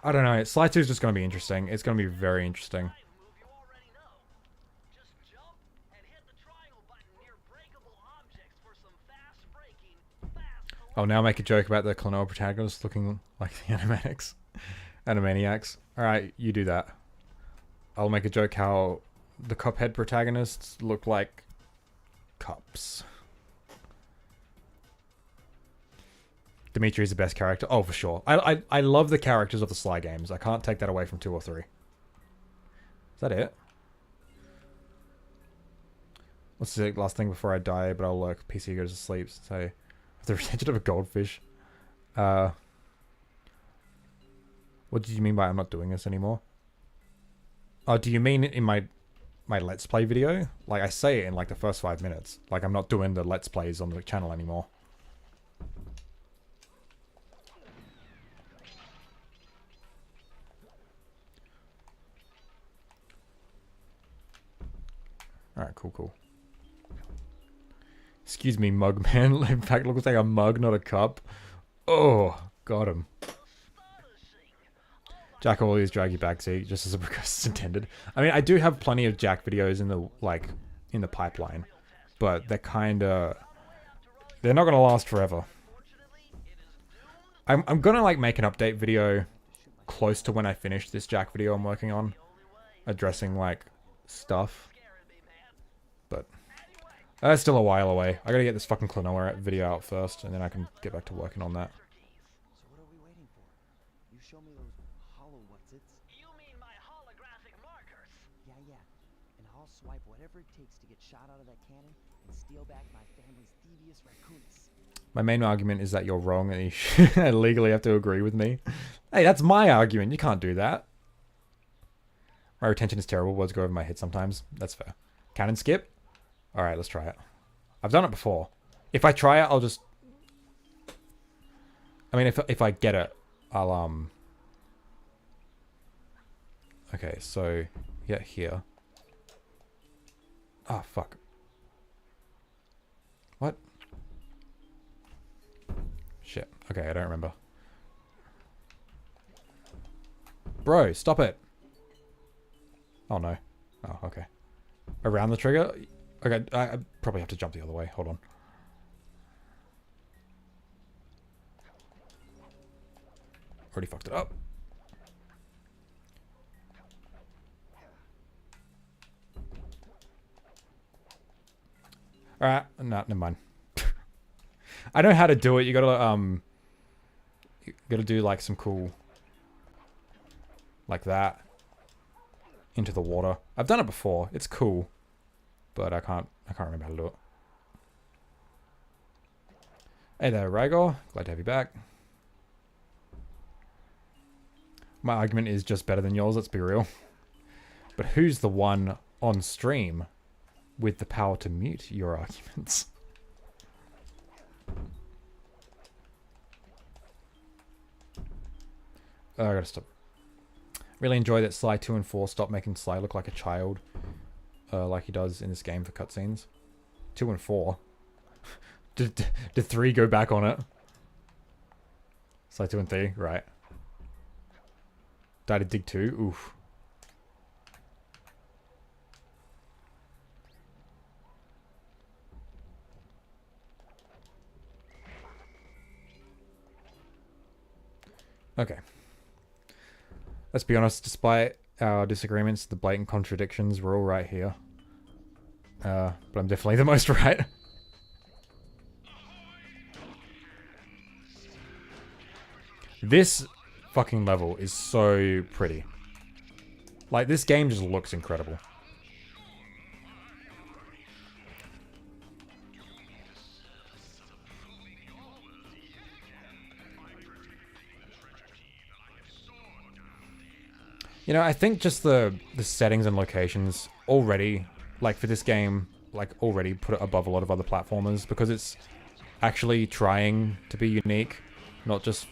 I don't know, Sly 2 is just going to be interesting. It's going to be very interesting. I'll now make a joke about the Klonoa protagonist looking like the Animaniacs. Alright, you do that. I'll make a joke how the Cuphead protagonists look like cups. Dimitri's the best character. Oh, for sure. I love the characters of the Sly games. I can't take that away from 2 or 3. Is that it? What's the last thing before I die? But I'll lurk. PC goes to sleep. So, the retention of a goldfish. What did you mean by I'm not doing this anymore? Oh, do you mean in my Let's Play video? Like, I say it in, like, the first 5 minutes. Like, I'm not doing the Let's Plays on the channel anymore. Alright, cool. Excuse me, mug man. In fact, looks like a mug, not a cup. Oh, got him. Jack will always drag you back to just as a request is intended. I mean, I do have plenty of Jack videos in the pipeline, but they're not gonna last forever. I'm gonna like make an update video close to when I finish this Jack video I'm working on, addressing like stuff, but that's still a while away. I gotta get this fucking Klonoa video out first, and then I can get back to working on that. So what are we waiting for? You show me those hollow what's-its? You mean my holographic markers? Yeah. And I'll swipe whatever it takes to get shot out of that cannon and steal back my family's devious raccoons. My main argument is that you're wrong and you should legally have to agree with me. Hey, that's my argument. You can't do that. My retention is terrible. Words go over my head sometimes. That's fair. Cannon skip? Alright, let's try it. I've done it before. If I try it, I'll just... I mean, if I get it, I'll, Okay, so get here. Oh, fuck. What? Shit. Okay, I don't remember. Bro, stop it. Oh, no. Oh, okay. Around the trigger? Okay, I probably have to jump the other way. Hold on. Already fucked it up. Alright, no, never mind. I know how to do it. You gotta do like some cool, like that, into the water. I've done it before. It's cool, but I can't remember how to do it. Hey there, Rhaegar. Glad to have you back. My argument is just better than yours, let's be real. But who's the one on stream with the power to mute your arguments? Oh, I gotta stop. Really enjoy that Sly 2 and 4 stop making Sly look like a child. Like he does in this game for cutscenes. 2 and 4. Did 3 go back on it? Sly 2 and 3, right. Died to dig 2, oof. Okay. Let's be honest, despite our disagreements, the blatant contradictions, we're all right here. But I'm definitely the most right. This fucking level is so pretty. Like, this game just looks incredible. You know, I think just the settings and locations already, like for this game, like already put it above a lot of other platformers because it's actually trying to be unique, not just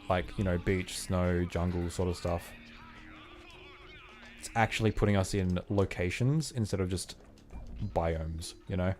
like, you know, beach, snow, jungle sort of stuff. It's actually putting us in locations instead of just biomes, you know?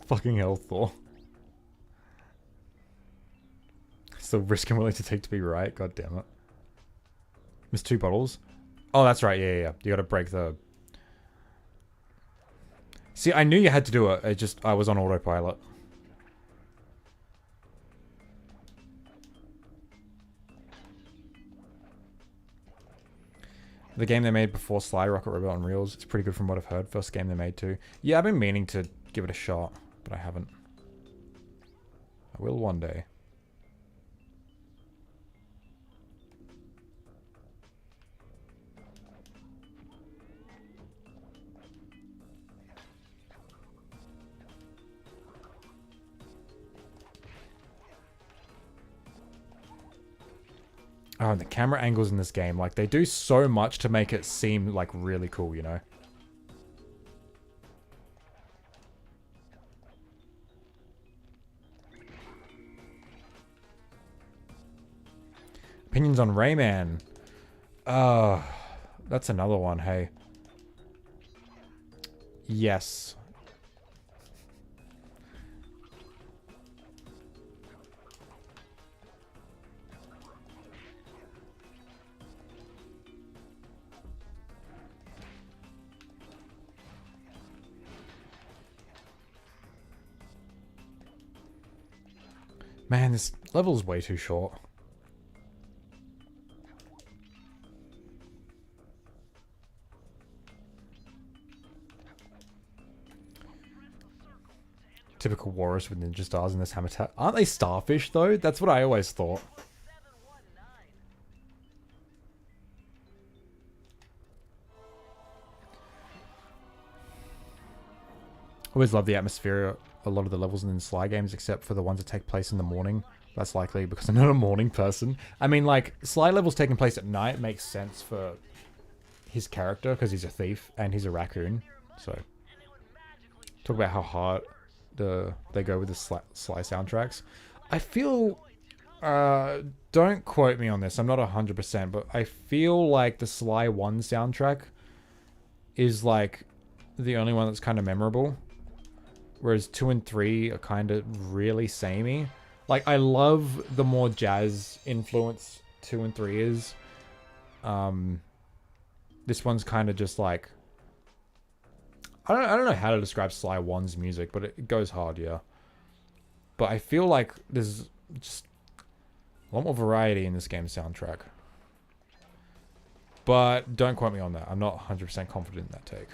Fucking hell, Thor. It's the risk I'm willing to take to be right. God damn it. Missed 2 bottles. Oh, that's right. Yeah. You gotta break the... See, I knew you had to do it. I was on autopilot. The game they made before Sly Rocket Robot on Reels. It's pretty good from what I've heard. First game they made too. Yeah, I've been meaning to give it a shot, but I haven't. I will one day. Oh, and the camera angles in this game, like, they do so much to make it seem, like, really cool, you know? Opinions on Rayman. That's another one, hey. Yes. Man, this level's way too short. Typical walrus with ninja stars in this habitat. Aren't they starfish, though? That's what I always thought. always love the atmosphere. A lot of the levels in the Sly games, except for the ones that take place in the morning. That's likely because I'm not a morning person. I mean, like, Sly levels taking place at night makes sense for his character because he's a thief and he's a raccoon. So, talk about how hard they go with the Sly soundtracks. I feel... don't quote me on this. I'm not 100%, but I feel like the Sly 1 soundtrack is, like, the only one that's kind of memorable. Whereas 2 and 3 are kind of really samey. Like, I love the more jazz influence 2 and 3 is. This one's kind of just like... I don't know how to describe Sly 1's music, but it goes hard, yeah. But I feel like there's just a lot more variety in this game's soundtrack. But don't quote me on that. I'm not 100% confident in that take.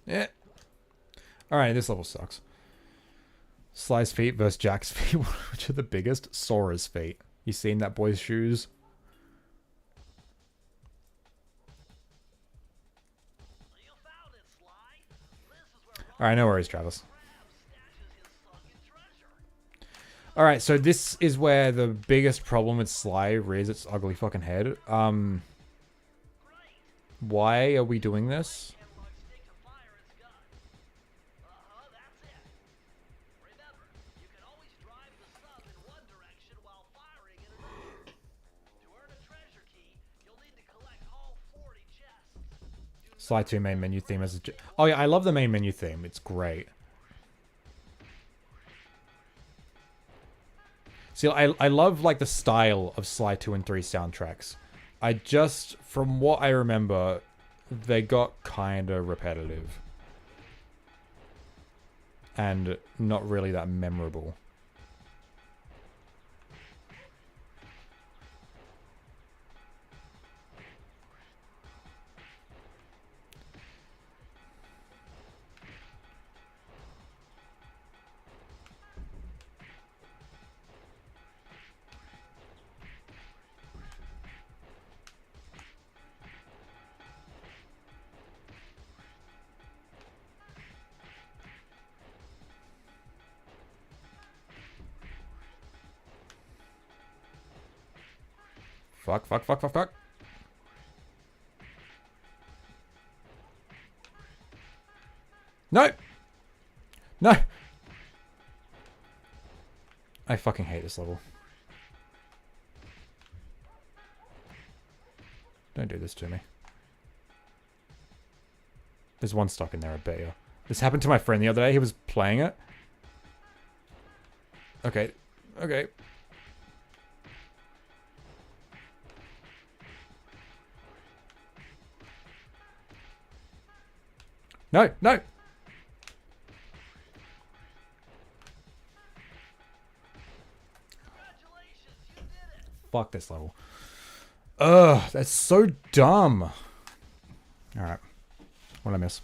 Yeah. Alright, this level sucks. Sly's feet versus Jack's feet. Which are the biggest? Sora's feet. You seen that boy's shoes? Alright, no worries, Travis. Alright, so this is where the biggest problem with Sly rears its ugly fucking head. Why are we doing this? Sly 2 main menu theme as a... Oh yeah, I love the main menu theme. It's great. See, I love, like, the style of Sly 2 and 3 soundtracks. I just, from what I remember, they got kind of repetitive. And not really that memorable. Fuck, fuck, fuck, fuck, fuck. No! No! I fucking hate this level. Don't do this to me. There's one stuck in there, I bet you. This happened to my friend the other day. He was playing it. Okay. Okay. No, no. Fuck this level. Ugh, that's so dumb. Alright. What'd I miss?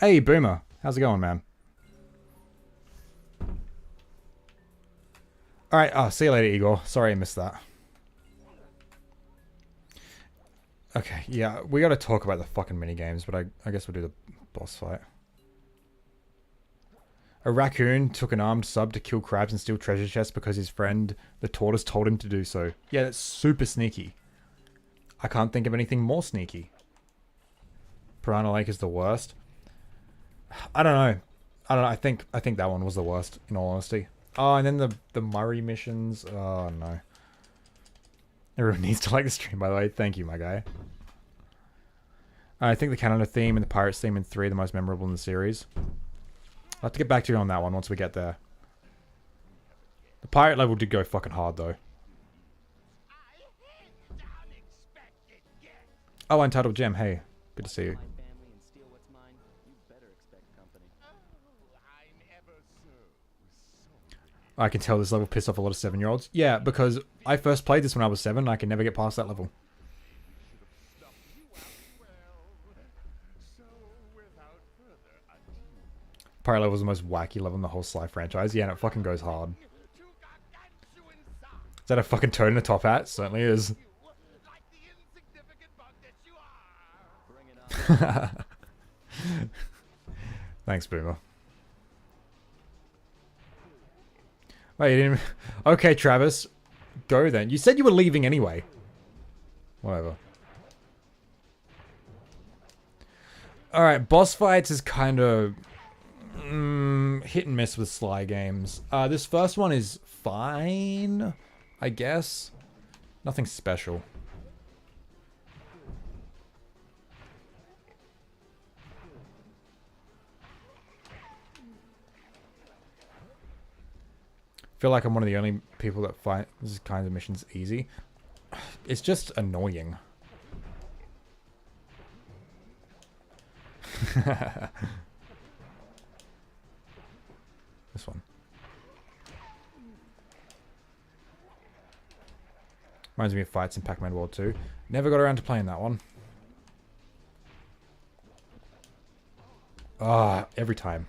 Hey, Boomer. How's it going, man? Alright, see you later, Igor. Sorry I missed that. Okay, yeah, we gotta talk about the fucking minigames, but I guess we'll do the boss fight. A raccoon took an armed sub to kill crabs and steal treasure chests because his friend, the tortoise, told him to do so. Yeah, that's super sneaky. I can't think of anything more sneaky. Piranha Lake is the worst. I don't know. I think that one was the worst, in all honesty. Oh, and then the Murray missions. Oh, no. Everyone needs to like the stream, by the way. Thank you, my guy. I think the Canada theme and the Pirates theme in 3 are the most memorable in the series. I'll have to get back to you on that one once we get there. The pirate level did go fucking hard, though. Oh, Untitled Gem. Hey, good to see you. I can tell this level pissed off a lot of 7-year-olds. Yeah, because I first played this when I was 7 and I can never get past that level. Pirate level was the most wacky level in the whole Sly franchise. Yeah, and it fucking goes hard. Is that a fucking toad in a top hat? Certainly is. Like the insignificant bug that you are. Bring it on. Thanks, Boomer. Wait, you didn't... Okay, Travis. Go then. You said you were leaving anyway. Whatever. Alright, boss fights is kind of... hit and miss with Sly games. This first one is fine, I guess. Nothing special. Feel like I'm one of the only people that find this kind of missions easy. It's just annoying. This one. Reminds me of fights in Pac-Man World 2. Never got around to playing that one. Ah, every time.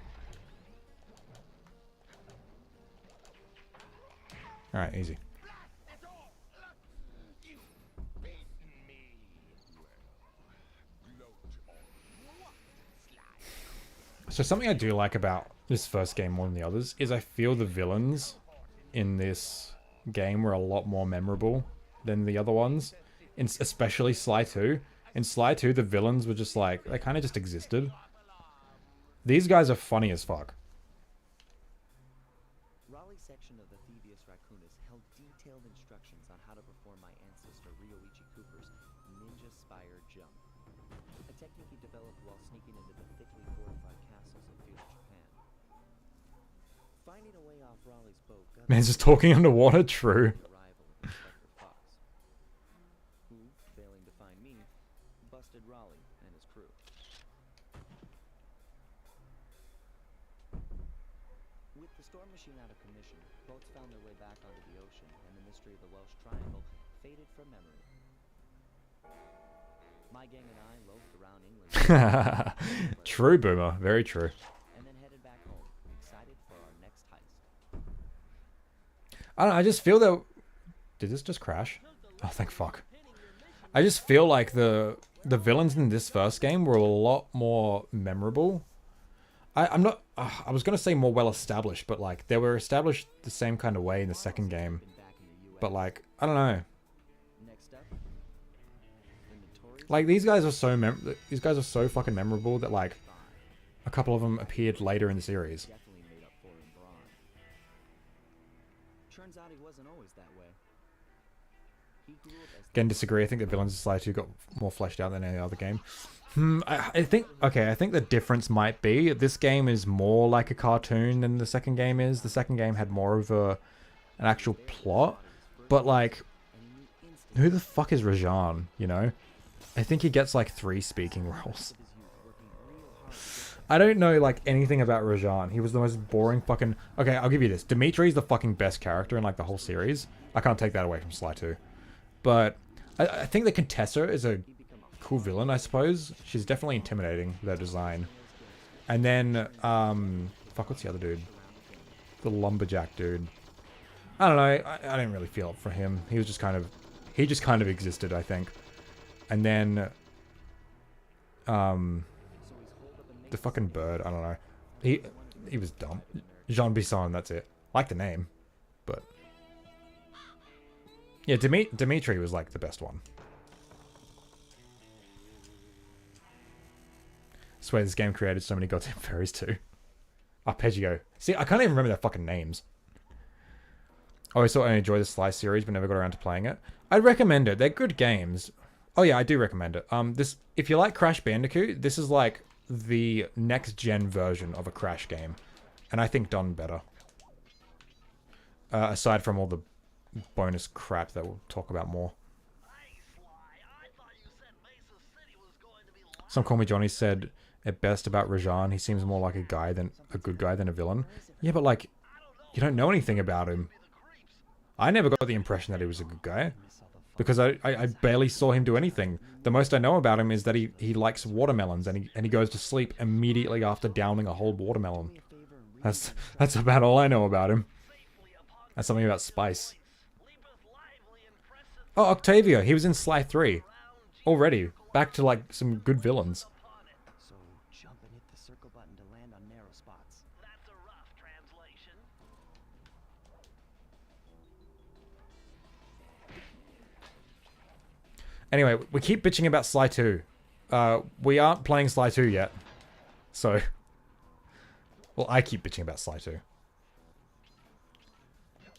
Alright, easy. So something I do like about this first game more than the others is I feel the villains in this game were a lot more memorable than the other ones. Especially Sly 2. In Sly 2, the villains were just like, they kind of just existed. These guys are funny as fuck. Raleigh's section of the Thievius Raccoonus held detailed instructions on how to perform my ancestor Ryoichi Cooper's ninja spire jump, a technique he developed while sneaking into the thickly fortified castles of feudal Japan. Finding a way off Raleigh's boat got Man's just talking underwater, true. the arrival of Inspector Fox, who, failing to find me, busted Raleigh and his crew. With the storm machine out of commission, boats found their way back onto the ocean, and the mystery of the Welsh Triangle faded from memory. My gang and I loafed around England. True, Boomer. Very true. And then headed back home, excited for our next heist. I don't know, I just feel that... Did this just crash? Oh, thank fuck. I just feel like the villains in this first game were a lot more memorable. I'm not... I was going to say more well-established, but like, they were established the same kind of way in the second game. But like, I don't know. Next up, the notorious Like, these guys are so fucking memorable that like, a couple of them appeared later in the series. definitely made up for in brawn. Turns out he wasn't always that way. He grew up as Again, disagree. I think the villains of Sly 2 got more fleshed out than any other game. I think the difference might be this game is more like a cartoon than the second game is. The second game had more of an actual plot. But like, who the fuck is Rajan, you know? I think he gets like 3 speaking roles. I don't know like anything about Rajan. He was the most boring fucking... Okay, I'll give you this. Dimitri's the fucking best character in like the whole series. I can't take that away from Sly 2. But I think the Contessa is a cool villain, I suppose. She's definitely intimidating, their design. And then, fuck, what's the other dude? The lumberjack dude. I don't know, I didn't really feel it for him. He was just kind of... He just kind of existed, I think. And then... the fucking bird, I don't know. He was dumb. Jean Bisson, that's it. Like the name, but... Yeah, Dimitri was like the best one. I swear this game created so many goddamn fairies too. Arpeggio. See, I can't even remember their fucking names. I always thought I enjoyed the Sly series, but never got around to playing it. I'd recommend it. They're good games. Oh yeah, I do recommend it. If you like Crash Bandicoot, this is like the next-gen version of a Crash game. And I think done better. Aside from all the bonus crap that we'll talk about more. Hey, Sly, I thought you said Mesa City was going to be live. Some Call Me Johnny said at best about Rajan, he seems more like a good guy than a villain. Yeah, but like, you don't know anything about him. I never got the impression that he was a good guy. Because I barely saw him do anything. The most I know about him is that he likes watermelons and he goes to sleep immediately after downing a whole watermelon. That's about all I know about him. That's something about spice. Leapeth Oh, Octavia. He was in Sly 3. Already. Back to, like, some good villains. So jump and hit the circle button to land on narrow spots. That's a rough translation. Anyway, we keep bitching about Sly 2. We aren't playing Sly 2 yet. So... Well, I keep bitching about Sly 2. I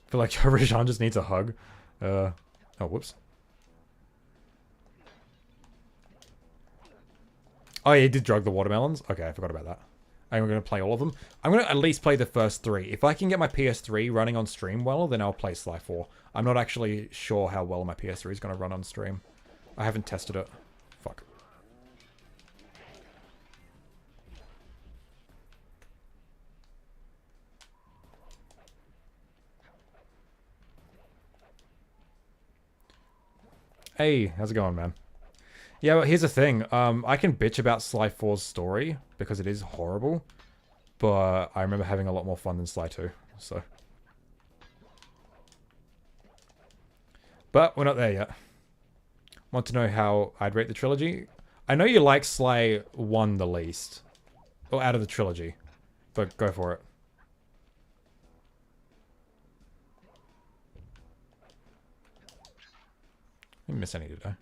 feel like Rajan just needs a hug. Oh, whoops. Oh, yeah, he did drug the watermelons? Okay, I forgot about that. I'm going to play all of them. I'm going to at least play the first 3. If I can get my PS3 running on stream well, then I'll play Sly 4. I'm not actually sure how well my PS3 is going to run on stream. I haven't tested it. Fuck. Hey, how's it going, man? Yeah, but here's the thing. I can bitch about Sly 4's story because it is horrible, but I remember having a lot more fun than Sly 2, so. But we're not there yet. Want to know how I'd rate the trilogy? I know you like Sly 1 the least, or out of the trilogy, but go for it. I didn't miss any, did I?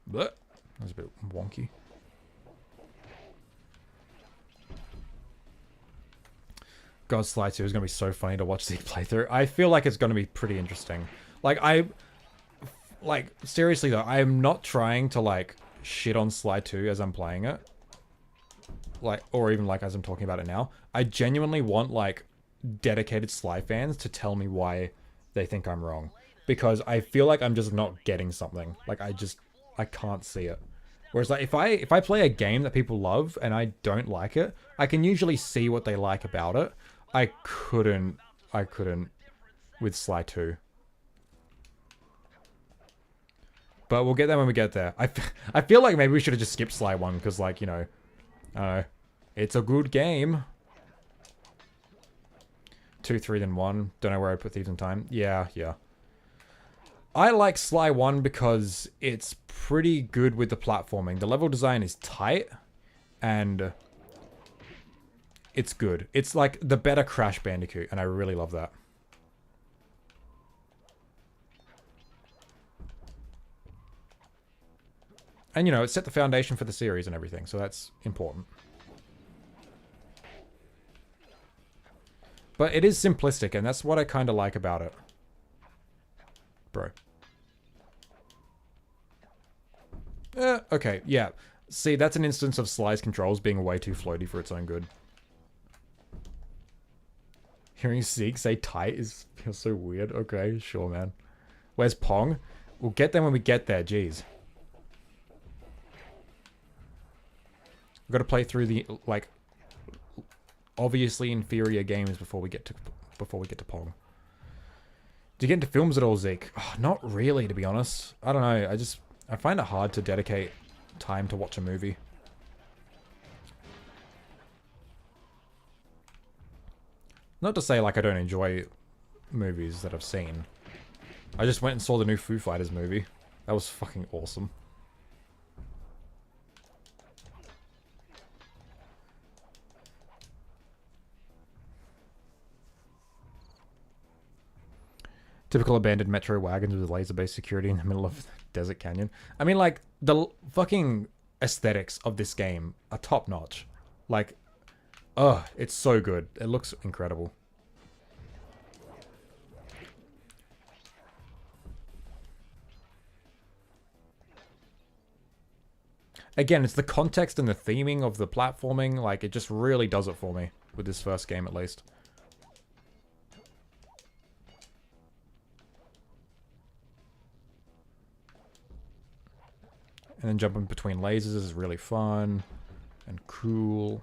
Blech. That was a bit wonky. God, Sly 2 is going to be so funny to watch Zeke playthrough. I feel like it's going to be pretty interesting. Like, seriously though, I am not trying to, like, shit on Sly 2 as I'm playing it. Like, or even, like, as I'm talking about it now. I genuinely want, like, dedicated Sly fans to tell me why they think I'm wrong. Because I feel like I'm just not getting something. Like, I can't see it. Whereas, like, if I play a game that people love and I don't like it, I can usually see what they like about it. I couldn't with Sly 2. But we'll get there when we get there. I feel like maybe we should have just skipped Sly 1 because, like, you know, I don't know. It's a good game. 2, 3, then 1. Don't know where I put Thieves in Time. Yeah. I like Sly 1 because it's pretty good with the platforming. The level design is tight, and it's good. It's like the better Crash Bandicoot, and I really love that. And, you know, it set the foundation for the series and everything, so that's important. But it is simplistic, and that's what I kind of like about it. Bro. Okay, yeah. See, that's an instance of Sly's controls being way too floaty for its own good. Hearing Zeke say tight feels so weird. Okay, sure, man. Where's Pong? We'll get there when we get there, jeez. We've got to play through the, like, obviously inferior games before we get to Pong. Do you get into films at all, Zeke? Oh, not really, to be honest. I don't know. I find it hard to dedicate time to watch a movie. Not to say, like, I don't enjoy movies that I've seen. I just went and saw the new Foo Fighters movie. That was fucking awesome. Typical abandoned metro wagons with laser-based security in the middle of the desert canyon. I mean, like, the fucking aesthetics of this game are top-notch. Like, it's so good. It looks incredible. Again, it's the context and the theming of the platforming. Like, it just really does it for me with this first game, at least. And then jumping between lasers is really fun and cool.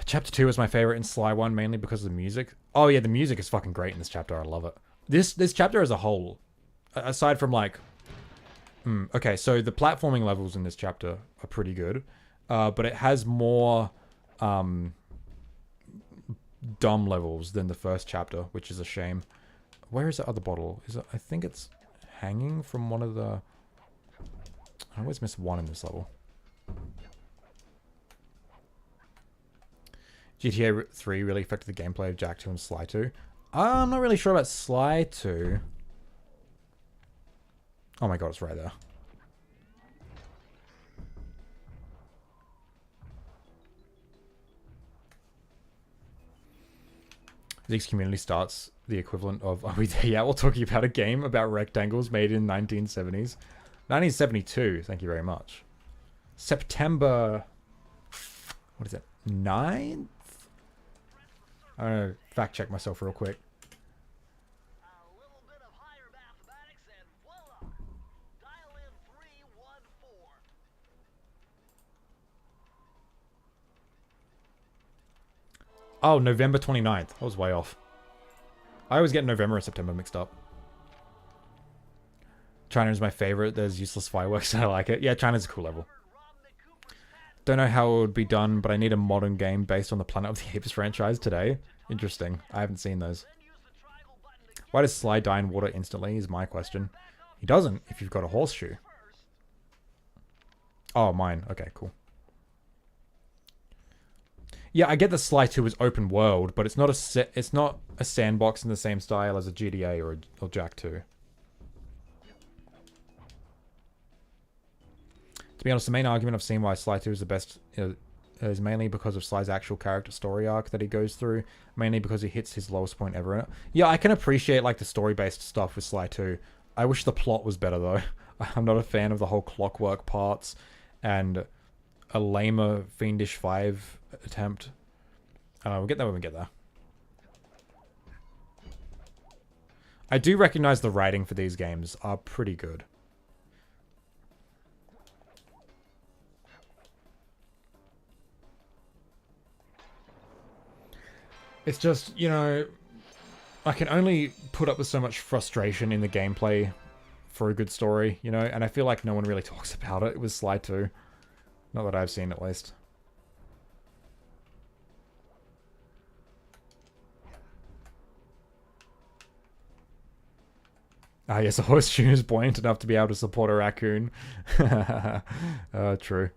Chapter 2 is my favorite in Sly 1, mainly because of the music. Oh yeah, the music is fucking great in this chapter. I love it. This chapter as a whole, aside from, like, Okay, so the platforming levels in this chapter are pretty good, but it has more dumb levels than the first chapter, which is a shame. Where is the other bottle? Is it? I think it's hanging from one of the... I always miss one in this level. GTA 3 really affected the gameplay of Jak 2 and Sly 2. I'm not really sure about Sly 2. Oh my god, it's right there. Zeke's community starts the equivalent of... Are we there yet? We're talking about a game about rectangles made in 1970s. 1972, thank you very much. September... What is it? 9th? I'm gonna fact check myself real quick. A little bit of higher mathematics and voila! Dial in 314. Oh, November 29th. I was way off. I always get November and September mixed up. China is my favorite. There's useless fireworks and I like it. Yeah, China's a cool level. Don't know how it would be done, but I need a modern game based on the Planet of the Apes franchise today. Interesting. I haven't seen those. Why does Sly die in water instantly is my question. He doesn't if you've got a horseshoe. Oh, mine. Okay, cool. Yeah, I get that Sly 2 is open world, but it's not a sandbox in the same style as a GTA or Jak 2. To be honest, the main argument I've seen why Sly 2 is the best is mainly because of Sly's actual character story arc that he goes through, mainly because he hits his lowest point ever in it. Yeah, I can appreciate like the story-based stuff with Sly 2. I wish the plot was better though. I'm not a fan of the whole clockwork parts and a lamer Fiendish 5 attempt. We'll get there when we get there. I do recognize the writing for these games are pretty good. It's just, you know, I can only put up with so much frustration in the gameplay for a good story, you know, and I feel like no one really talks about it with Sly 2. Not that I've seen, at least. Ah, yes, a horseshoe is buoyant enough to be able to support a raccoon. True.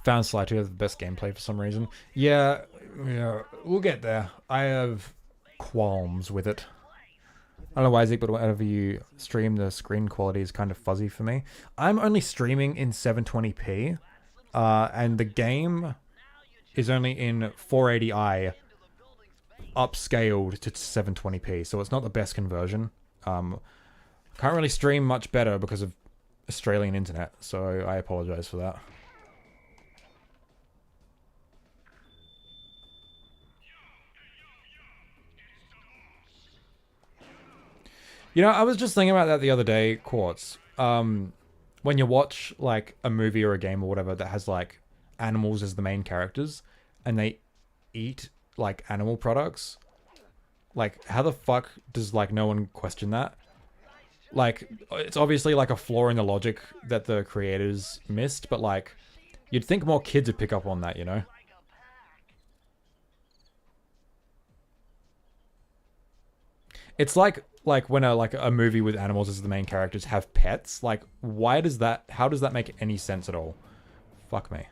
Found Sly 2 has the best gameplay for some reason. Yeah, we'll get there. I have qualms with it. I don't know why, Zeke, but whenever you stream, the screen quality is kind of fuzzy for me. I'm only streaming in 720p, and the game is only in 480i, upscaled to 720p, so it's not the best conversion. Can't really stream much better because of Australian internet, so I apologize for that. You know, I was just thinking about that the other day, Quartz. When you watch, like, a movie or a game or whatever that has, like, animals as the main characters, and they eat, like, animal products, like, how the fuck does, like, no one question that? Like, it's obviously, like, a flaw in the logic that the creators missed, but, like, you'd think more kids would pick up on that, you know? It's like when a movie with animals as the main characters have pets. Like, why does that... How does that make any sense at all? Fuck me.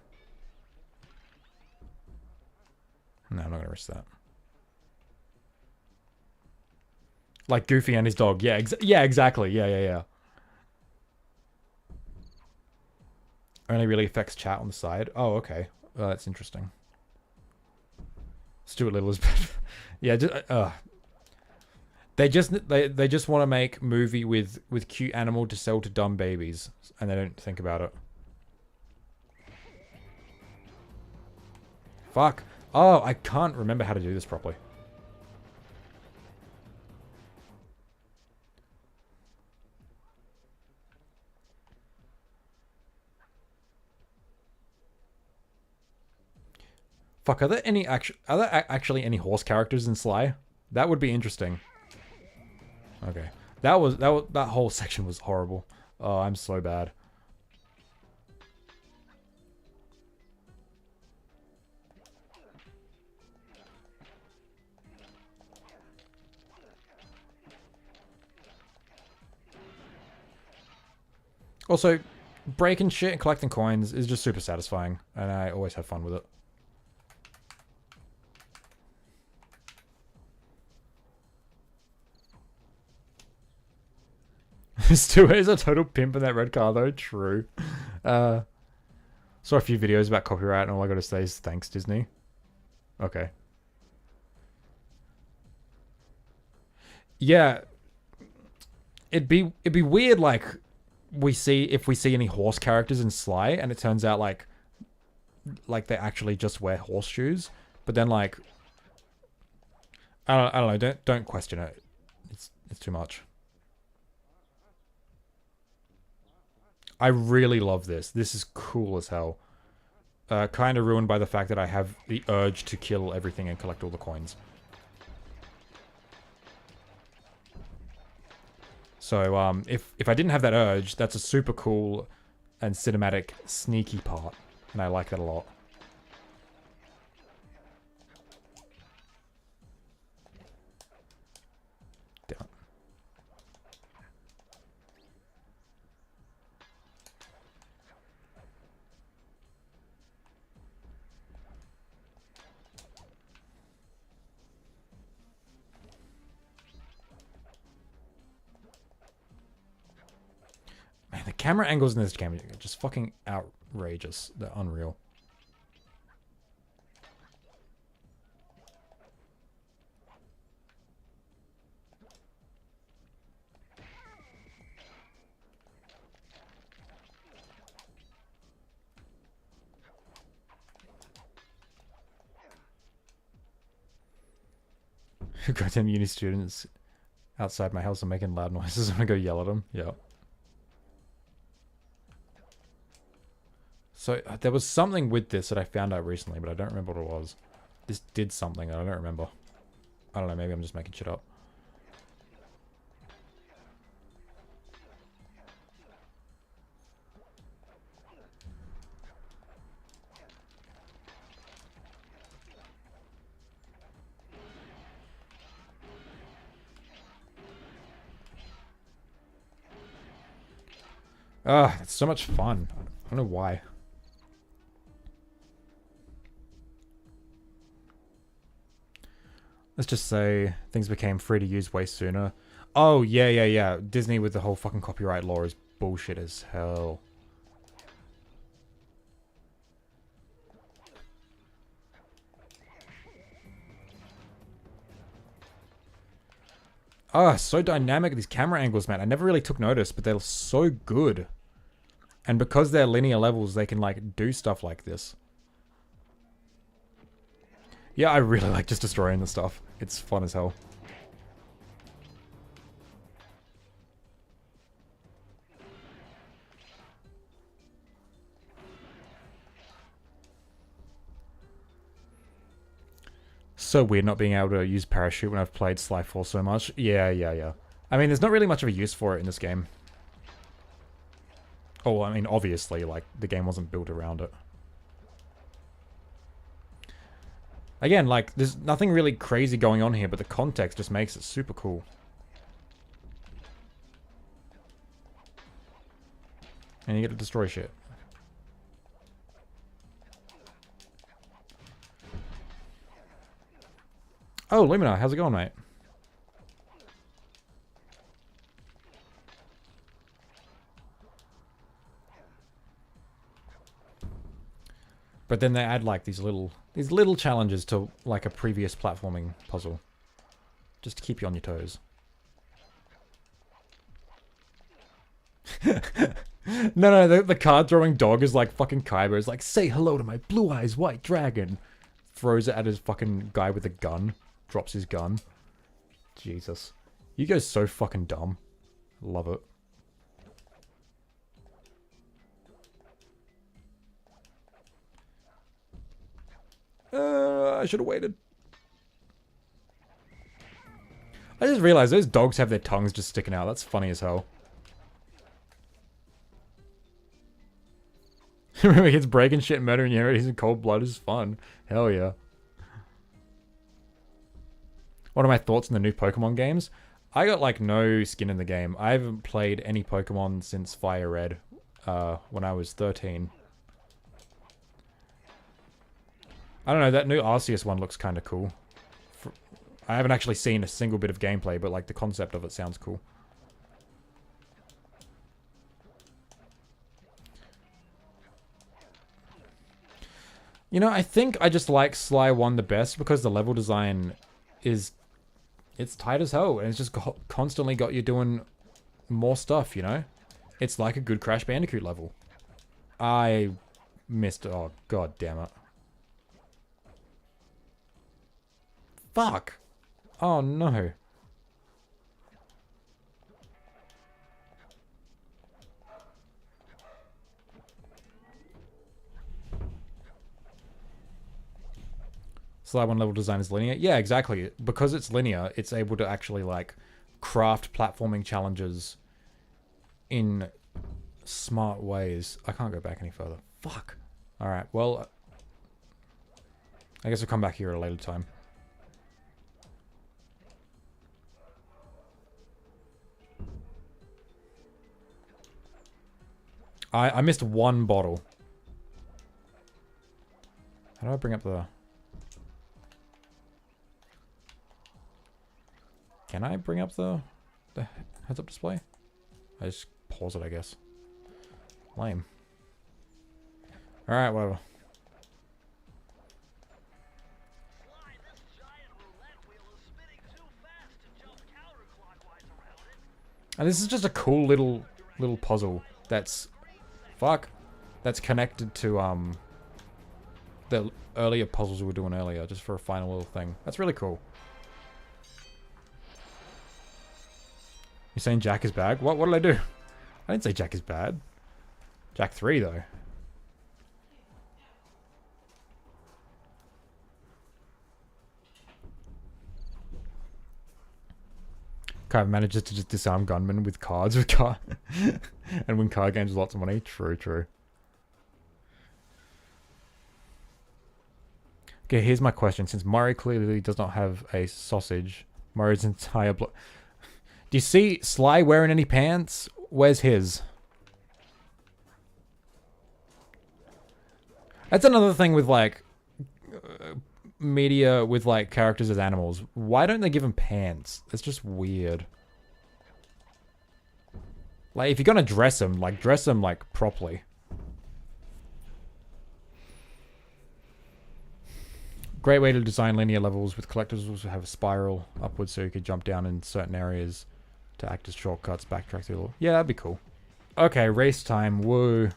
No, I'm not gonna risk that. Like Goofy and his dog. Yeah, yeah, exactly. Yeah. Only really affects chat on the side. Oh, okay. That's interesting. Stuart Little is better. Yeah, They just want to make movie with cute animal to sell to dumb babies, and they don't think about it. Fuck. Oh, I can't remember how to do this properly. Fuck, are there actually any horse characters in Sly? That would be interesting. Okay. That whole section was horrible. Oh, I'm so bad. Also, breaking shit and collecting coins is just super satisfying, and I always have fun with it. Stu is a total pimp in that red car, though. True. Saw a few videos about copyright, and all I gotta say is thanks, Disney. Okay. Yeah. It'd be weird, like, if we see any horse characters in Sly, and it turns out like they actually just wear horseshoes, but then like I don't know, don't question it. It's too much. I really love this. This is cool as hell. Kind of ruined by the fact that I have the urge to kill everything and collect all the coins. So, if I didn't have that urge, that's a super cool and cinematic, sneaky part. And I like that a lot. Damn it. Man, the camera angles in this game are just fucking outrageous. They're unreal. Goddamn uni students outside my house are making loud noises. I'm gonna go yell at them. Yeah. So there was something with this that I found out recently, but I don't remember what it was. This did something that I don't remember. I don't know, maybe I'm just making shit up. Ah, it's so much fun. I don't know why. Let's just say things became free to use way sooner. Oh, yeah. Disney with the whole fucking copyright law is bullshit as hell. Ah, so dynamic, these camera angles, man. I never really took notice, but they're so good. And because they're linear levels, they can, like, do stuff like this. Yeah, I really like just destroying the stuff. It's fun as hell. So weird not being able to use parachute when I've played Sly 4 so much. Yeah. I mean, there's not really much of a use for it in this game. Oh, I mean, obviously, like, the game wasn't built around it. Again, like, there's nothing really crazy going on here, but the context just makes it super cool. And you get to destroy shit. Oh, Lumina, how's it going, mate? But then they add like these little challenges to like a previous platforming puzzle. Just to keep you on your toes. No, the card throwing dog is like fucking Kaiba. It's like, say hello to my blue eyes white dragon. Throws it at his fucking guy with a gun. Drops his gun. Jesus. You guys so fucking dumb. Love it. I should have waited. I just realized those dogs have their tongues just sticking out. That's funny as hell. Remember, kids breaking shit and murdering enemies in cold blood is fun. Hell yeah. What are my thoughts on the new Pokemon games? I got like no skin in the game. I haven't played any Pokemon since Fire Red when I was 13. I don't know, that new Arceus one looks kind of cool. I haven't actually seen a single bit of gameplay, but like the concept of it sounds cool. You know, I think I just like Sly 1 the best because the level design is... It's tight as hell, and it's just constantly got you doing more stuff, you know? It's like a good Crash Bandicoot level. I missed... Oh, god damn it. Fuck! Oh no. Sly 1 level design is linear? Yeah, exactly. Because it's linear, it's able to actually, like, craft platforming challenges in smart ways. I can't go back any further. Fuck. Alright, well... I guess I'll come back here at a later time. I missed one bottle. How do I bring up the... Can I bring up the heads-up display? I just pause it, I guess. Lame. Alright, whatever. Sly, this giant roulette wheel is spinning too fast to jump counterclockwise around it. And this is just a cool little puzzle that's... Fuck. That's connected to, the earlier puzzles we were doing earlier, just for a final little thing. That's really cool. You're saying Jack is bad? What did I do? I didn't say Jack is bad. Jack 3, though. Kind of manages to just disarm gunmen with cards with car and win card games with lots of money. True, true. Okay, here's my question. Since Mario clearly does not have a sausage, Mario's entire block... Do you see Sly wearing any pants? Where's his? That's another thing with, like, media with, like, characters as animals. Why don't they give him pants? It's just weird. Like, if you're gonna dress him, like, properly. Great way to design linear levels with collectors also have a spiral upwards so you could jump down in certain areas to act as shortcuts, backtrack through. Yeah, that'd be cool. Okay, race time. Woo.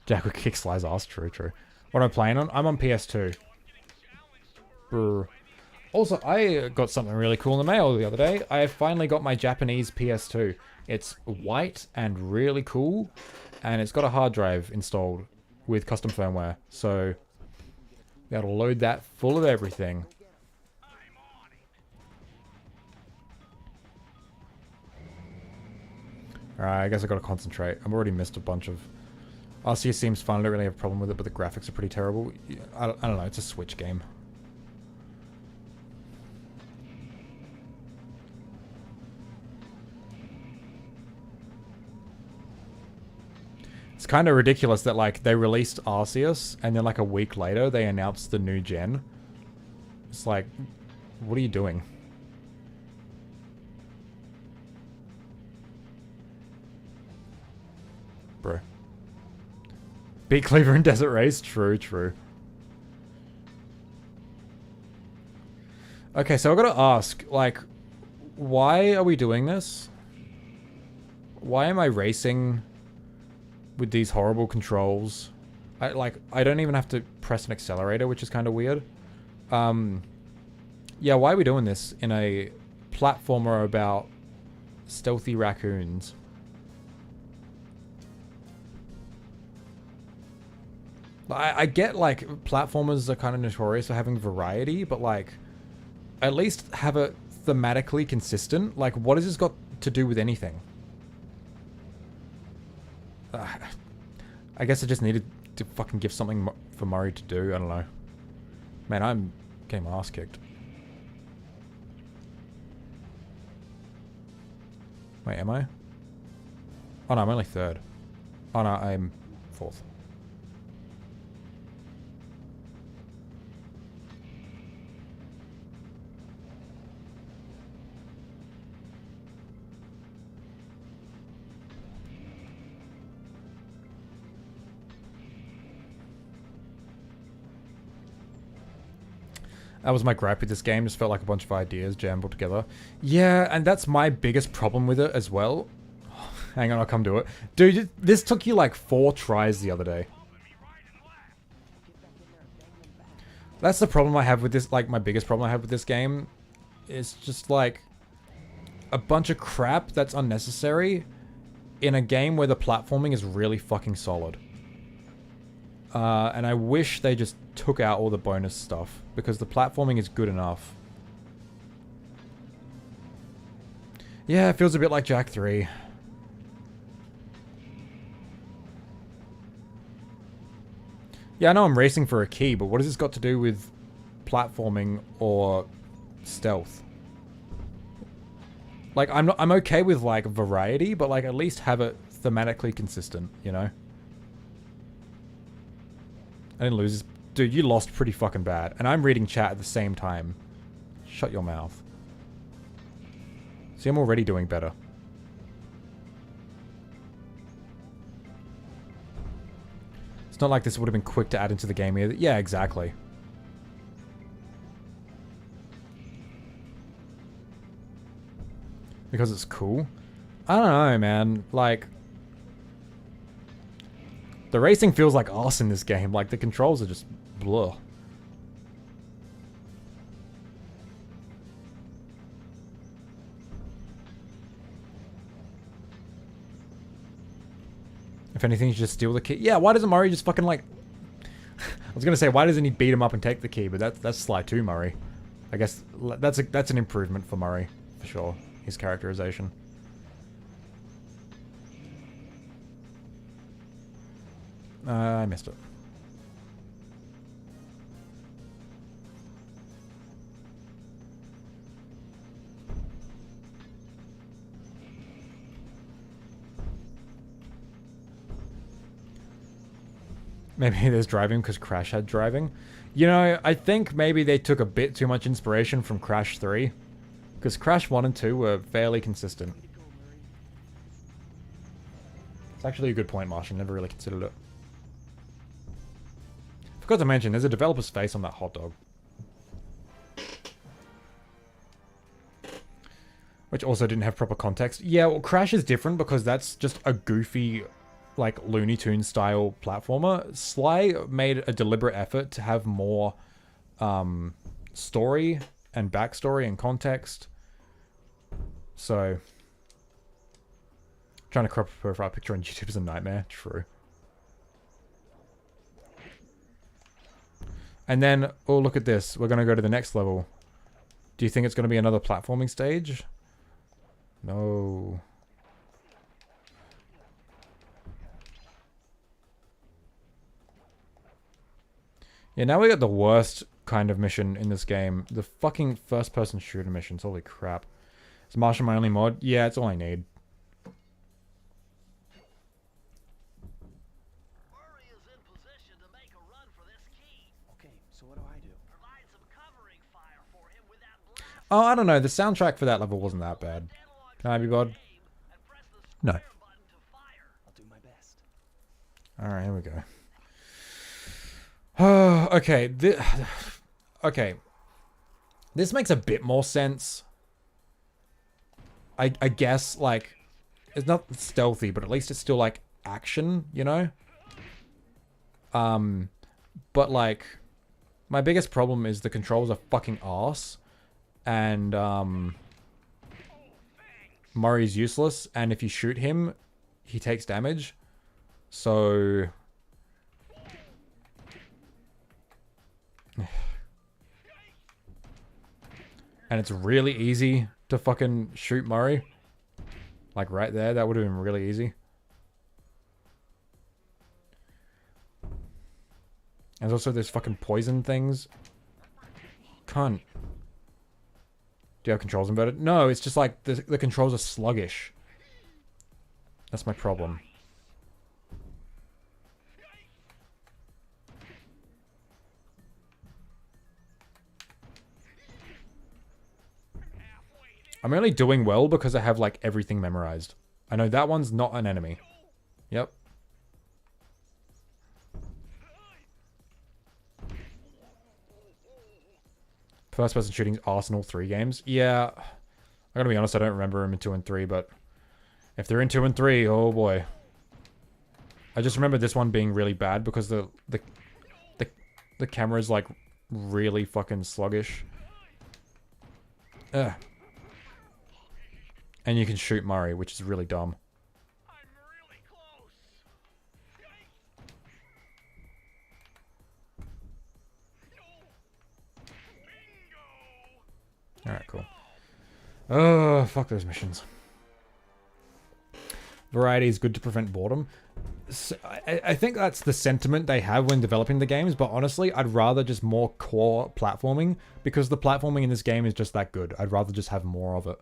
Jack would kick Sly's ass. True, true. What am I playing on? I'm on PS2. Brr. Also, I got something really cool in the mail the other day. I finally got my Japanese PS2. It's white and really cool, and it's got a hard drive installed with custom firmware. So, we gotta load that full of everything. Alright, I guess I gotta concentrate. I've already missed a bunch of... Arceus seems fun, I don't really have a problem with it, but the graphics are pretty terrible. I don't know, it's a Switch game. It's kind of ridiculous that, like, they released Arceus, and then, like, a week later, they announced the new gen. It's like, what are you doing? Bro. Beat Cleaver in Desert Race? True, true. Okay, so I've got to ask, like, why are we doing this? Why am I racing with these horrible controls? I don't even have to press an accelerator, which is kind of weird. Yeah, why are we doing this in a platformer about stealthy raccoons? I get like platformers are kind of notorious for having variety, but like at least have it thematically consistent. Like, what has this got to do with anything? I guess I just needed to fucking give something for Murray to do. I don't know. Man, I'm getting my ass kicked. Wait, am I? Oh no, I'm only third. Oh no, I'm fourth. That was my gripe with this game. Just felt like a bunch of ideas jammed together. Yeah, and that's my biggest problem with it as well. Hang on, I'll come to it. Dude, this took you like 4 tries the other day. That's the problem I have with this, like my biggest problem I have with this game. It's just like a bunch of crap that's unnecessary in a game where the platforming is really fucking solid. And I wish they just took out all the bonus stuff, because the platforming is good enough. Yeah, it feels a bit like Jak 3. Yeah, I know I'm racing for a key, but what has this got to do with platforming or stealth? Like, I'm okay with like variety, but like at least have it thematically consistent, you know? I didn't lose this. Dude, you lost pretty fucking bad. And I'm reading chat at the same time. Shut your mouth. See, I'm already doing better. It's not like this would have been quick to add into the game either. Yeah, exactly. Because it's cool? I don't know, man. Like, the racing feels like arse in this game. Like, the controls are just blur. If anything, you should just steal the key. Yeah, why doesn't Murray just fucking like... I was gonna say, why doesn't he beat him up and take the key? But that's Sly 2 Murray. I guess that's an improvement for Murray, for sure. His characterization. I missed it. Maybe there's driving because Crash had driving. You know, I think maybe they took a bit too much inspiration from Crash 3. Because Crash 1 and 2 were fairly consistent. It's actually a good point, Martian. Never really considered it. Forgot to mention, there's a developer's face on that hot dog. Which also didn't have proper context. Yeah, well, Crash is different because that's just a goofy, like, Looney Tunes style platformer. Sly made a deliberate effort to have more story and backstory and context. So, trying to crop a profile picture on YouTube is a nightmare. True. And then, oh, look at this. We're going to go to the next level. Do you think it's going to be another platforming stage? No. Yeah, now we got the worst kind of mission in this game. The fucking first-person shooter missions. Holy crap. Is Martian my only mod? Yeah, it's all I need. Murray is in position to make a run for this key. Okay, so what do I do? Provide some covering fire for him with that blast. Oh, I don't know. The soundtrack for that level wasn't that bad. Can I be bod? No. I'll do my best. Alright, here we go. Oh, okay. Okay. This makes a bit more sense. I guess, like, it's not stealthy, but at least it's still, like, action, you know? But, like, my biggest problem is the controls are fucking arse. And, Murray's useless, and if you shoot him, he takes damage. So... And it's really easy to fucking shoot Murray. Like right there, that would have been really easy. There's also those fucking poison things. Cunt. Do you have controls inverted? No, it's just like the controls are sluggish. That's my problem. I'm only doing well because I have like everything memorized. I know that one's not an enemy. Yep. First person shooting Arsenal 3 games. Yeah. I gotta be honest, I don't remember them in 2 and 3, but if they're in 2 and 3, oh boy. I just remember this one being really bad because the camera is like really fucking sluggish. Ugh. And you can shoot Murray, which is really dumb. I'm really close. Bingo. Alright, cool. Oh, fuck those missions. Variety is good to prevent boredom. So, I think that's the sentiment they have when developing the games, but honestly, I'd rather just more core platforming, because the platforming in this game is just that good. I'd rather just have more of it.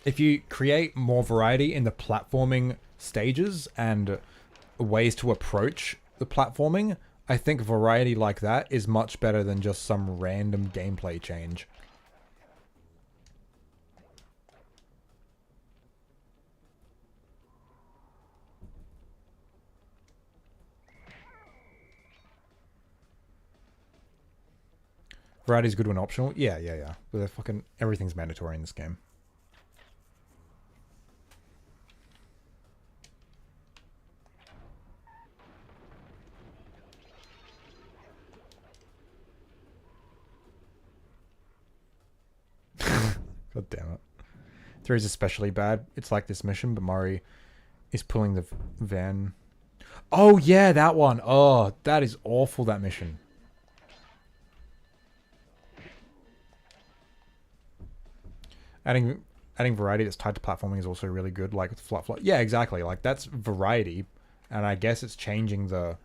If you create more variety in the platforming stages and ways to approach the platforming, I think variety like that is much better than just some random gameplay change. Variety's good when optional. Yeah. But fucking everything's mandatory in this game. God damn it. 3 is especially bad. It's like this mission, but Murray is pulling the van. Oh, yeah, that one. Oh, that is awful, that mission. Adding variety that's tied to platforming is also really good. Like, flat. Yeah, exactly. Like, that's variety. And I guess it's changing the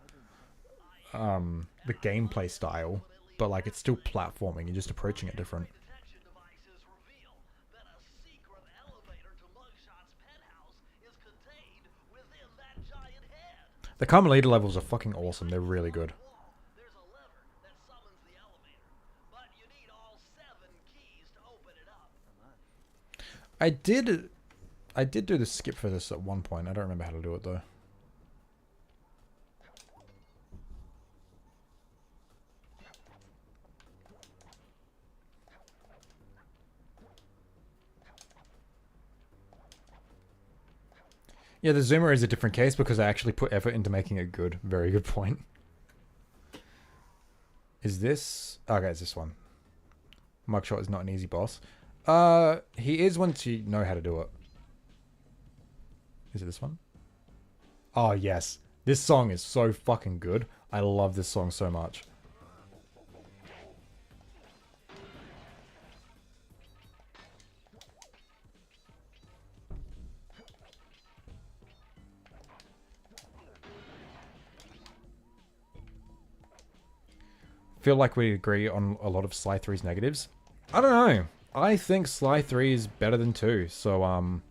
gameplay style. But, like, it's still platforming. You're just approaching it different. The Carmelita levels are fucking awesome. They're really good. There's a lever that summons the elevator, but you need all 7 keys to open it up. I did do the skip for this at one point. I don't remember how to do it though. Yeah, the zoomer is a different case because I actually put effort into making it good. Very good point. Is this... Okay, it's this one. Mugshot is not an easy boss. He is once you know how to do it. Is it this one? Oh, yes. This song is so fucking good. I love this song so much. Feel like we agree on a lot of Sly 3's negatives. I don't know. I think Sly 3 is better than 2, so I'm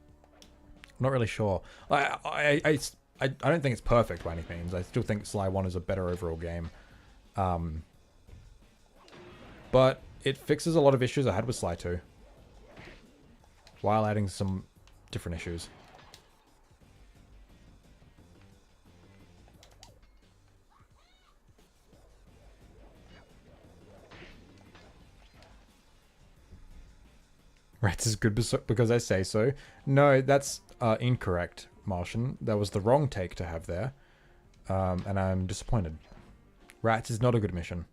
not really sure. I don't think it's perfect by any means. I still think Sly 1 is a better overall game. But it fixes a lot of issues I had with Sly 2. While adding some different issues. Rats is good because I say so. No, that's incorrect, Martian. That was the wrong take to have there. And I'm disappointed. Rats is not a good mission.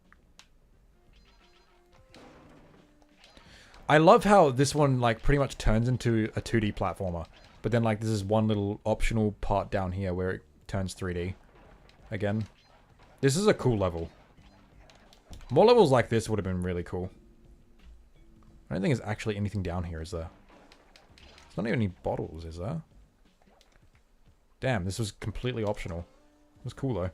I love how this one, like, pretty much turns into a 2D platformer. But then, like, this is one little optional part down here where it turns 3D. Again. This is a cool level. More levels like this would have been really cool. I don't think there's actually anything down here, is there? There's not even any bottles, is there? Damn, this was completely optional. It was cool though.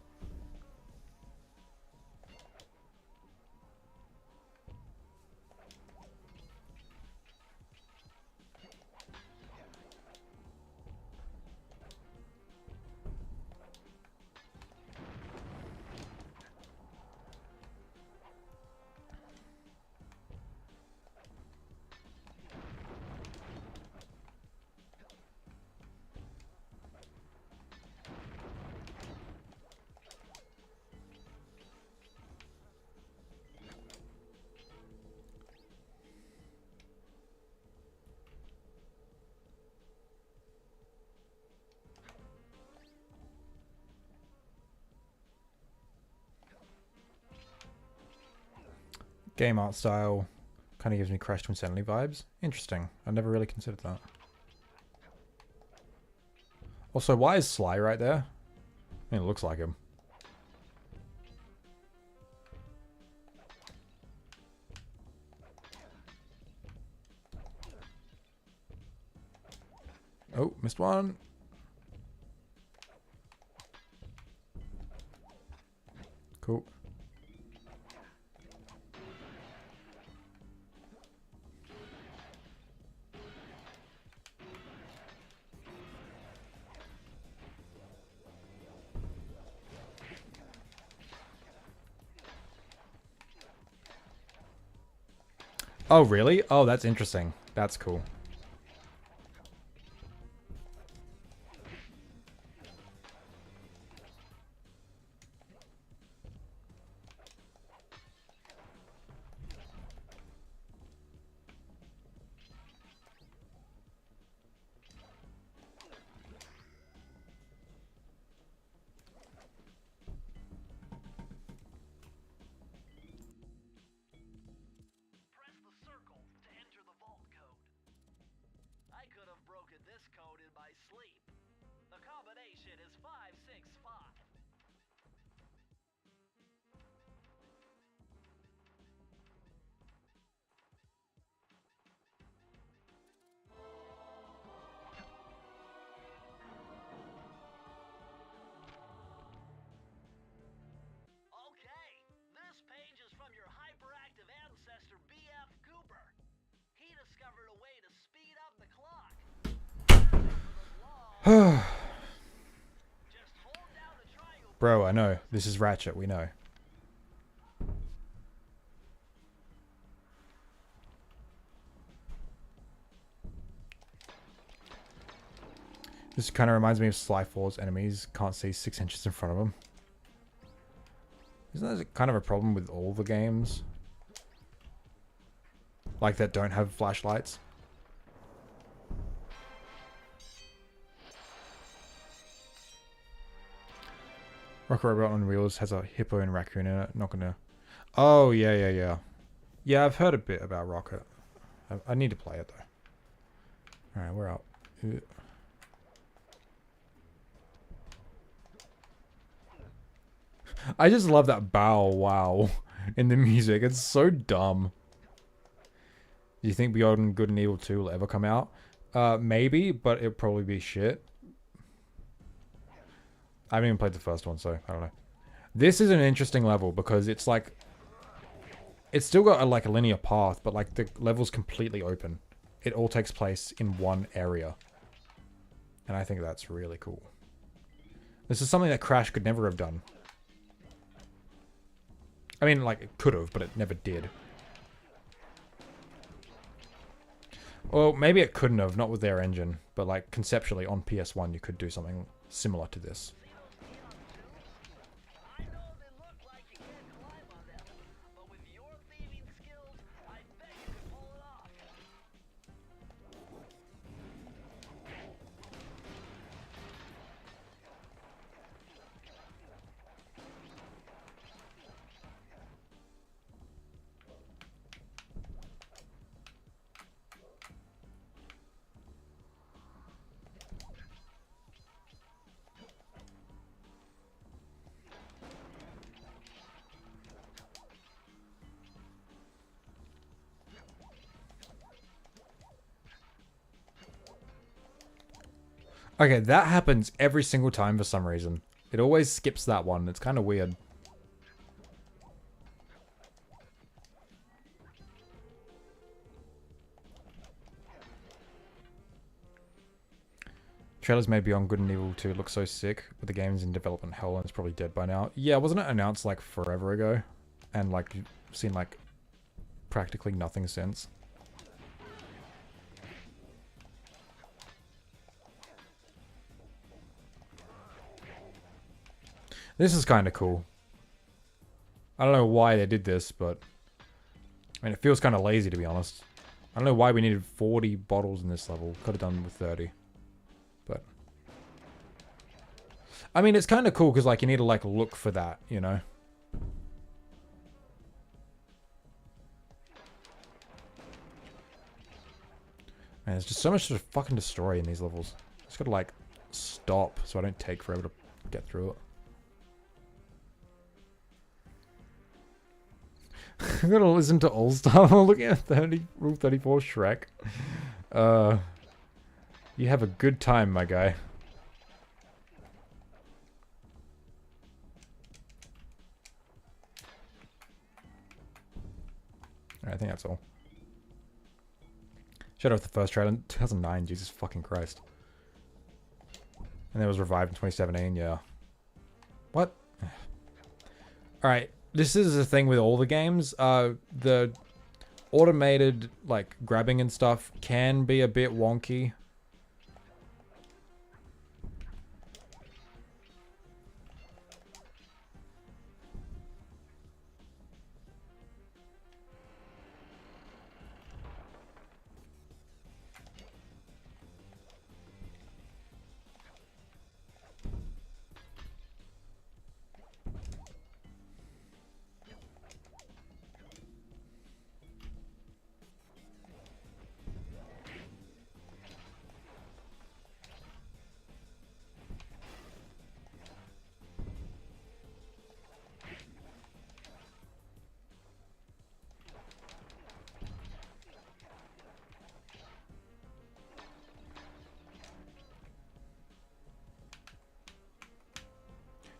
Game art style kind of gives me Crash to Insanity vibes. Interesting. I never really considered that. Also, why is Sly right there? I mean, it looks like him. Oh, missed one. Cool. Oh, really? Oh, that's interesting. That's cool. Press the circle to enter the vault code. I could have broken this code in my sleep. The combination is 565. Okay, this page is from your hyperactive ancestor BF Cooper. He discovered a way to speed up the clock. Just hold down the triangle. Bro, I know. This is Ratchet, we know. This kind of reminds me of Sly 4's enemies can't see 6 inches in front of them. Isn't that kind of a problem with all the games? Like that don't have flashlights? Rocket Robot on Wheels has a hippo and raccoon in it. Not gonna... Oh, yeah. Yeah, I've heard a bit about Rocket. I need to play it though. Alright, we're out. I just love that bow wow in the music. It's so dumb. Do you think Beyond Good and Evil 2 will ever come out? Maybe, but it'll probably be shit. I haven't even played the first one, so I don't know. This is an interesting level because it's like... It's still got like a linear path, but like the level's completely open. It all takes place in one area. And I think that's really cool. This is something that Crash could never have done. I mean, like, it could have, but it never did. Well, maybe it couldn't have, not with their engine. But, like, conceptually, on PS1, you could do something similar to this. I know they look like you can't climb on them, but with your thieving skills, I bet you can pull it off. Okay, that happens every single time for some reason. It always skips that one. It's kind of weird. Trailers made Beyond Good and Evil 2 look so sick, but the game's in development hell and it's probably dead by now. Yeah, wasn't it announced like forever ago? And like, you've seen like practically nothing since. This is kind of cool. I don't know why they did this, but I mean, it feels kind of lazy to be honest. I don't know why we needed 40 bottles in this level. Could have done with 30. But I mean, it's kind of cool because like you need to like look for that, you know. Man, there's just so much to fucking destroy in these levels. Just gotta like stop so I don't take forever to get through it. I'm gonna listen to All Star while looking at Rule 34 Shrek. You have a good time, my guy. Alright, I think that's all. Shut off the first trailer in 2009, Jesus fucking Christ. And it was revived in 2017, yeah. What? Alright, this is the thing with all the games. The automated, like, grabbing and stuff can be a bit wonky.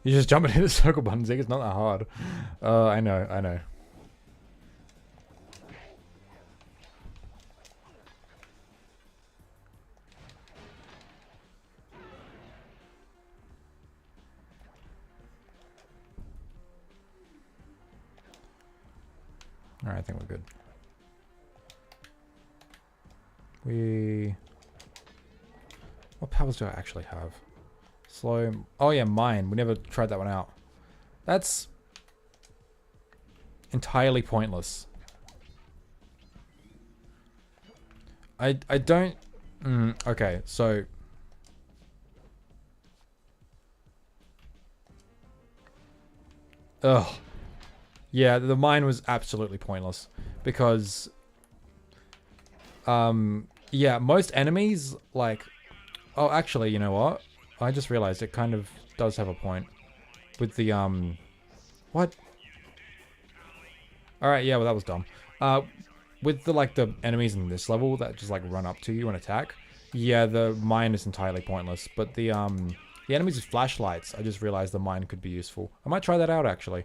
You just jump and hit the circle button, Zeke. It's not that hard. I know, I know. Alright, I think we're good. What powers do I actually have? Slow. Oh yeah, mine. We never tried that one out. That's entirely pointless. I don't. Okay, so. Ugh. Yeah, the mine was absolutely pointless because. Yeah, most enemies like. Oh, actually, you know what? I just realized it kind of does have a point with the what? All right, yeah, well that was dumb. With the like the enemies in this level that just like run up to you and attack. Yeah, the mine is entirely pointless, but the enemies with flashlights, I just realized the mine could be useful. I might try that out actually.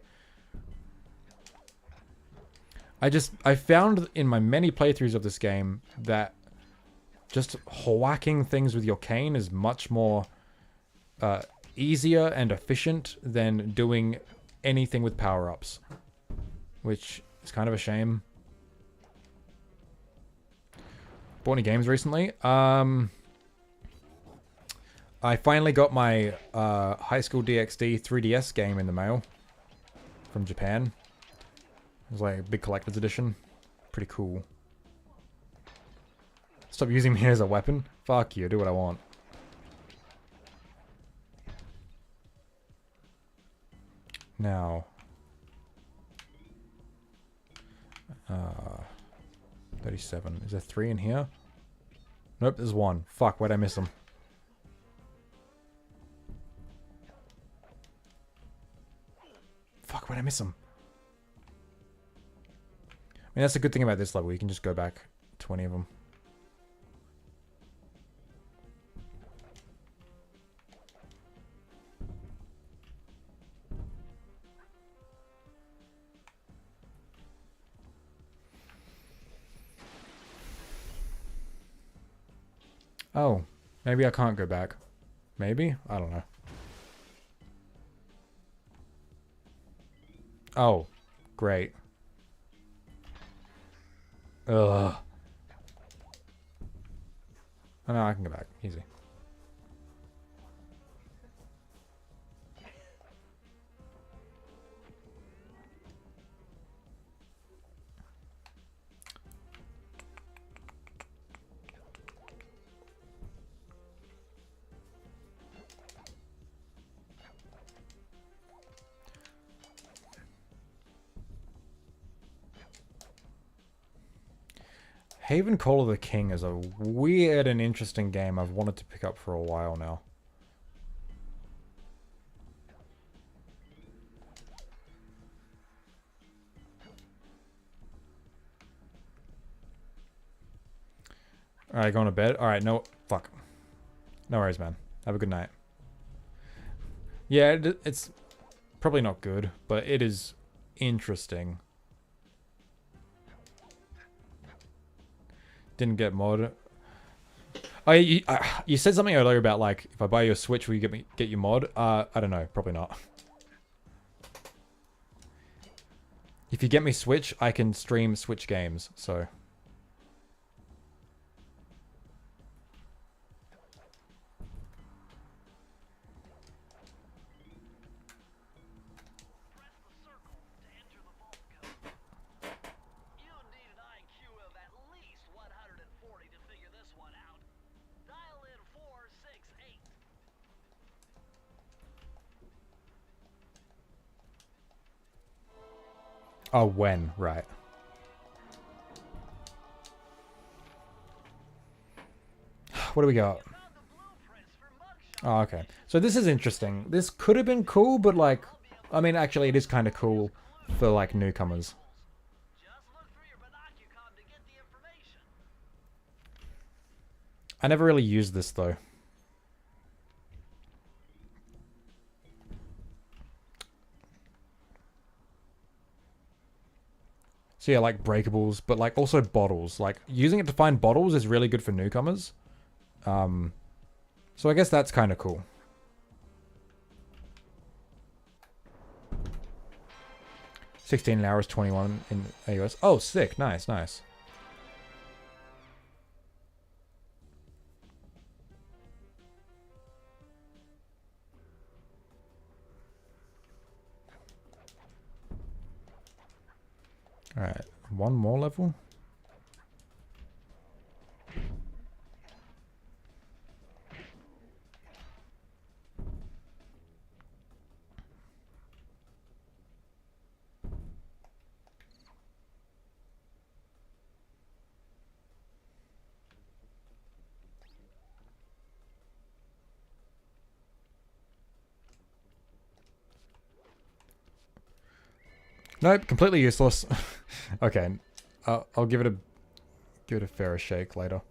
I found in my many playthroughs of this game that just whacking things with your cane is much more easier and efficient than doing anything with power-ups, which is kind of a shame. Bought any games recently? I finally got my High School DxD 3DS game in the mail from Japan. It was like a big collector's edition. Pretty cool. Stop using me as a weapon? Fuck you, do what I want. Now. 37. Is there 3 in here? Nope, there's 1. Fuck, why'd I miss them? Fuck, why'd I miss them? I mean, that's a good thing about this level. You can just go back 20 of them. Oh, maybe I can't go back. Maybe? I don't know. Oh, great. Ugh. Oh, no, I can go back. Easy. Haven Call of the King is a weird and interesting game I've wanted to pick up for a while now. Alright, going to bed? Alright, no... Fuck. No worries, man. Have a good night. Yeah, it's probably not good, but it is interesting. Didn't get mod. Oh, you said something earlier about, like, if I buy you a Switch, will you get you mod? I don't know. Probably not. If you get me Switch, I can stream Switch games, so... Oh, when? Right. What do we got? Oh, okay. So this is interesting. This could have been cool, but like... I mean, actually, it is kind of cool for, like, newcomers. I never really used this, though. So yeah, like breakables, but like also bottles. Like using it to find bottles is really good for newcomers. So I guess that's kind of cool. $16 $21 in AUS. Oh, sick. Nice, nice. Alright, one more level. Nope, completely useless. Okay, I'll give it a fairer shake later.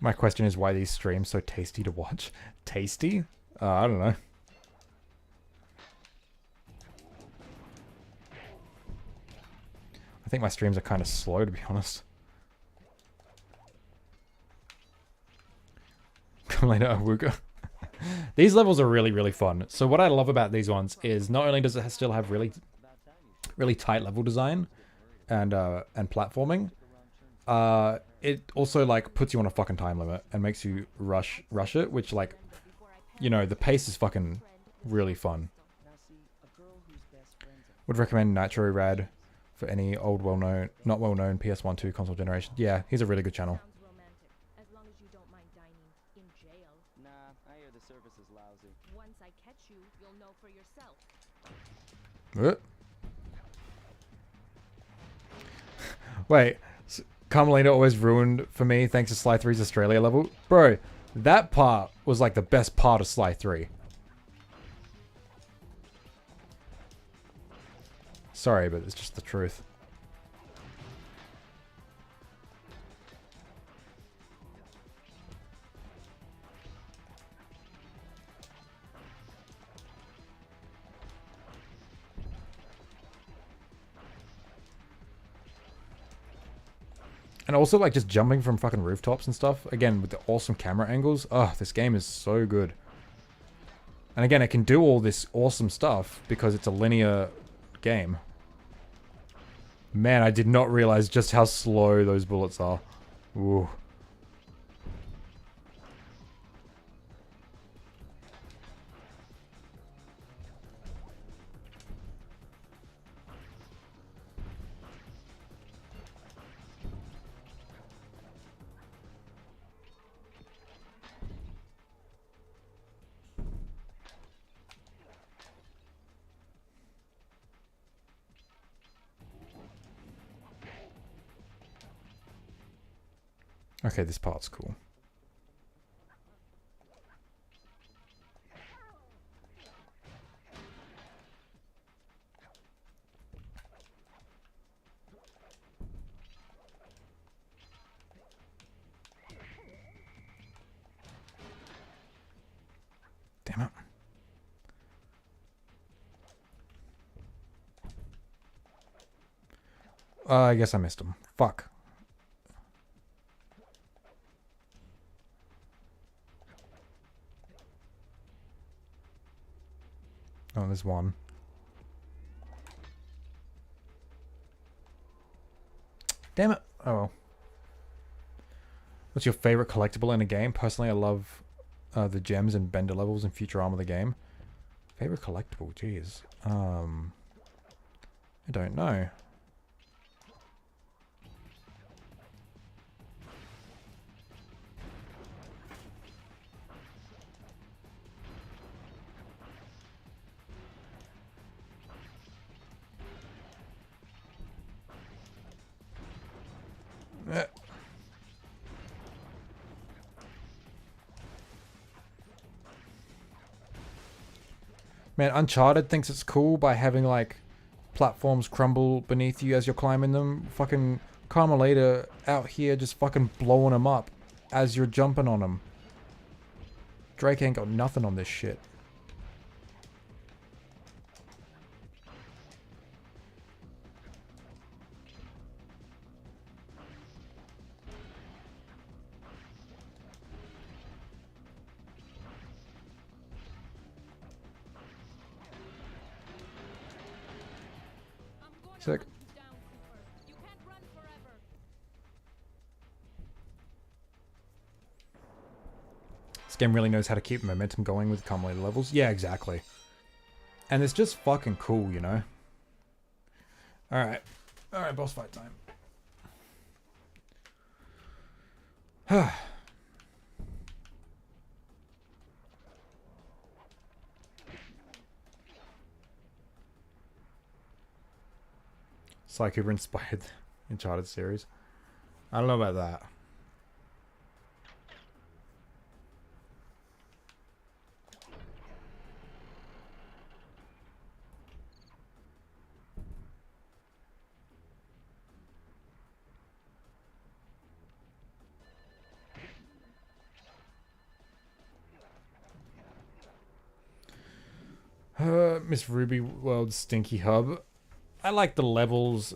My question is why these streams so tasty to watch. Tasty? I don't know. I think my streams are kind of slow, to be honest. Come later, Awuga. These levels are really, really fun. So what I love about these ones is not only does it still have really, really tight level design and platforming, it also like puts you on a fucking time limit and makes you rush it, which like, you know, the pace is fucking really fun. Would recommend Nitro Rad for any old not well known PS1 2 console generation. Yeah, he's a really good channel. As long as you don't mind dining in jail. Nah, I hear the service is lousy. Once I catch you, you'll know for yourself. Wait, Carmelita always ruined for me thanks to Sly 3's Australia level. Bro, that part was like the best part of Sly 3. Sorry, but it's just the truth. And also, like, just jumping from fucking rooftops and stuff. Again, with the awesome camera angles. Oh, this game is so good. And again, it can do all this awesome stuff because it's a linear game. Man, I did not realize just how slow those bullets are. Ooh. Okay, this part's cool. Damn it. I guess I missed him. Fuck. Oh, there's one. Damn it. Oh well. What's your favorite collectible in a game? Personally, I love the gems and bender levels in future arm of the game. Favorite collectible? Jeez. I don't know. Man, Uncharted thinks it's cool by having, like, platforms crumble beneath you as you're climbing them. Fucking Carmelita out here just fucking blowing them up as you're jumping on them. Drake ain't got nothing on this shit. Sick. This game really knows how to keep momentum going with Carmelita levels. Yeah, exactly. And it's just fucking cool, you know? Alright. Alright, boss fight time. Sly Cooper inspired the Uncharted series. I don't know about that. Miss Ruby World Stinky Hub. I like the levels,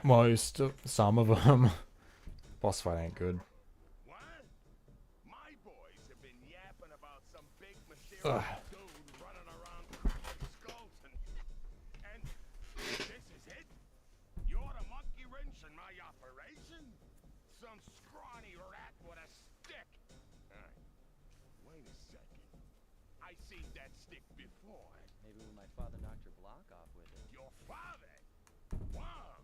most, some of them. Boss fight ain't good. What? My boys have been yapping about some big mysterious dude running around cracking skulls and this is it? You're the monkey wrench in my operation? Some scrawny rat with a stick. Wait a second. I seen that stick before. Maybe when my father knocked your block off with it. Your father? Wow.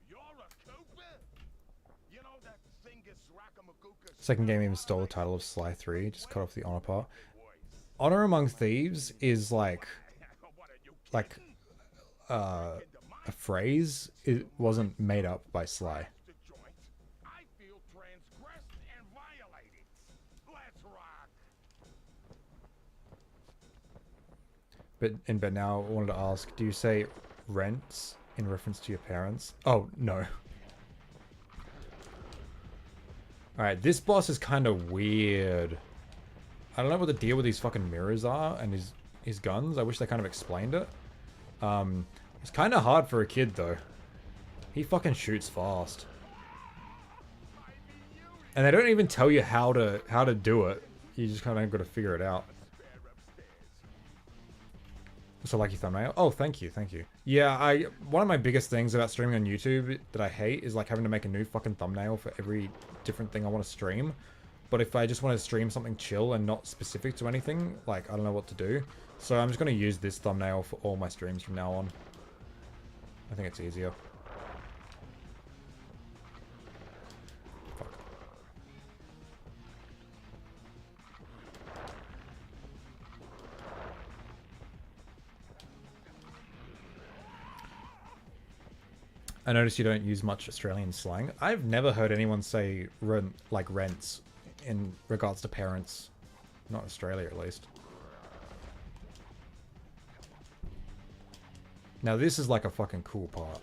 You're a Cooper? You know that Thingus Rackamagooka. Second game even stole the title of Sly 3, just cut off the honor part. Honor Among Thieves is like a phrase. It wasn't made up by Sly. I feel transgressed and violated. Let's rock. But now I wanted to ask, do you say rents in reference to your parents? Oh, no. Alright, this boss is kind of weird. I don't know what the deal with these fucking mirrors are and his guns. I wish they kind of explained it. It's kind of hard for a kid, though. He fucking shoots fast. And they don't even tell you how to do it. You just kind of got to figure it out. So like your thumbnail. Oh, thank you, thank you. Yeah, one of my biggest things about streaming on YouTube that I hate is like having to make a new fucking thumbnail for every different thing I want to stream. But if I just want to stream something chill and not specific to anything, like I don't know what to do. So I'm just going to use this thumbnail for all my streams from now on. I think it's easier. Fuck. I notice you don't use much Australian slang. I've never heard anyone say like rents in regards to parents. Not Australia, at least. Now this is like a fucking cool part.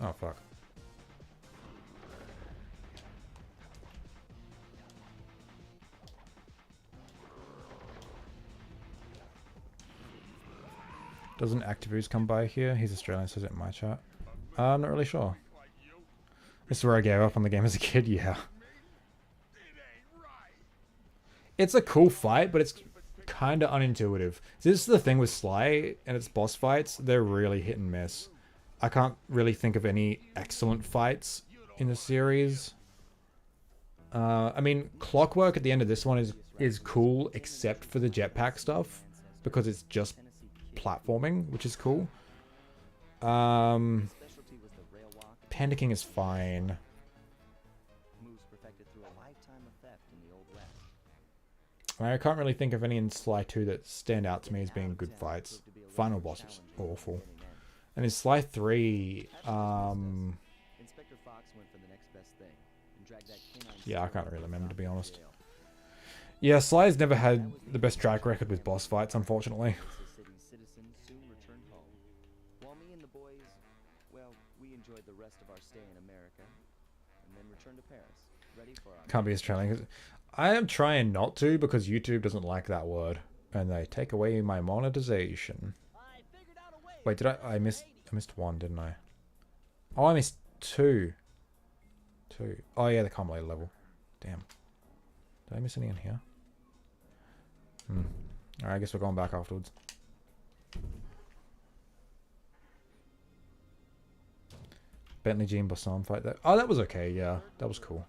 Oh, fuck. Doesn't Activus come by here? He's Australian, says it in my chat. I'm not really sure. This is where I gave up on the game as a kid, yeah. It's a cool fight, but it's kind of unintuitive. This is the thing with Sly and its boss fights. They're really hit and miss. I can't really think of any excellent fights in the series. I mean, Clockwork at the end of this one is cool, except for the jetpack stuff, because it's just platforming, which is cool. Panicking is fine. I can't really think of any in Sly 2 that stand out to me as being good fights. Final boss is awful. And in Sly 3, yeah, I can't really remember, to be honest. Yeah, Sly's never had the best track record with boss fights, unfortunately. Can't be Australian. I am trying not to, because YouTube doesn't like that word. And they take away my monetization. Wait, did I missed one, didn't I? Oh, I missed two. Oh yeah, the Carmelite level. Damn. Did I miss any in here? Alright, I guess we're going back afterwards. Bentley Jean Bassan fight there. Oh, that was okay, yeah. That was cool.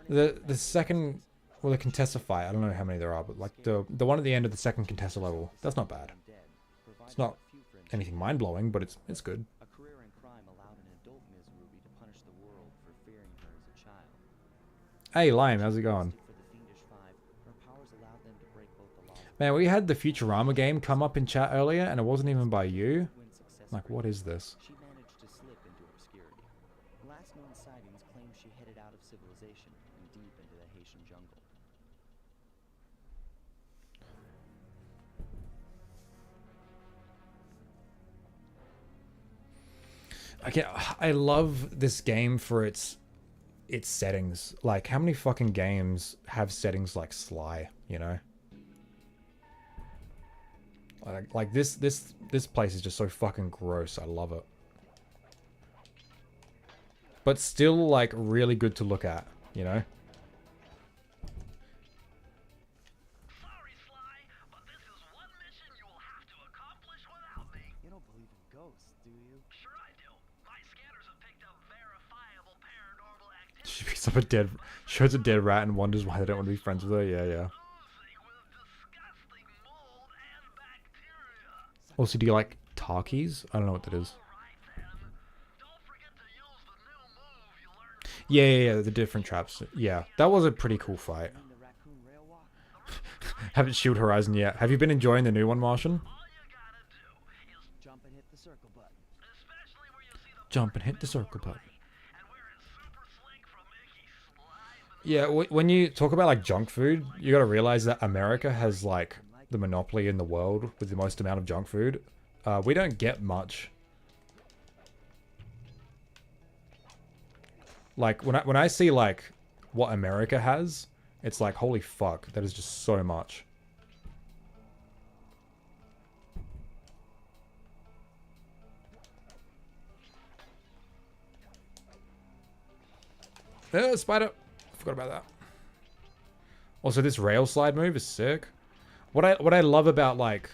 The second, well, the Contessa fight, I don't know how many there are, but like the one at the end of the second Contessa level, that's not bad. It's not anything mind-blowing, but it's good. Hey, Lion, how's it going? Man, we had the Futurama game come up in chat earlier, and it wasn't even by you. Like, what is this? I love this game for its settings. Like, how many fucking games have settings like Sly, you know? Like this place is just so fucking gross. I love it. But still, like, really good to look at, you know? Sorry, Sly, but this is one mission you will have to accomplish without me. You don't believe in ghosts, do you? Sure I do. My scanners have picked up verifiable paranormal activity. She picks up a dead, shows a dead rat and wonders why they don't want to be friends with her. Yeah, yeah. Also, do you like Tarkies? I don't know what that is. Yeah, the different traps. Yeah, that was a pretty cool fight. Haven't Shield Horizon yet. Have you been enjoying the new one, Martian? Jump and hit the circle button. Jump and hit the circle button. Yeah, when you talk about like junk food, you gotta realize that America has like the monopoly in the world with the most amount of junk food. We don't get much. Like, when I see, like, what America has, it's like, holy fuck, that is just so much. Spider! Forgot about that. Also, this rail slide move is sick. What I love about, like,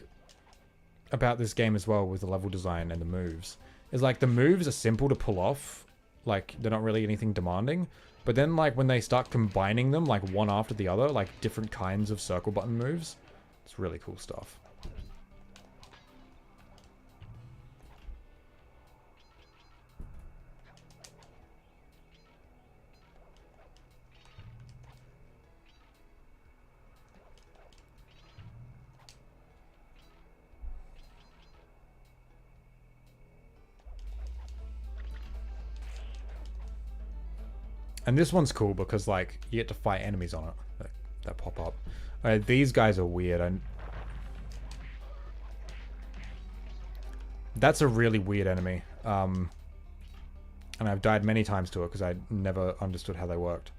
about this game as well with the level design and the moves is, like, the moves are simple to pull off. Like, they're not really anything demanding. But then, like, when they start combining them, like, one after the other, like, different kinds of circle button moves, it's really cool stuff. And this one's cool because, like, you get to fight enemies on it that pop up. These guys are weird. That's a really weird enemy. And I've died many times to it because I never understood how they worked.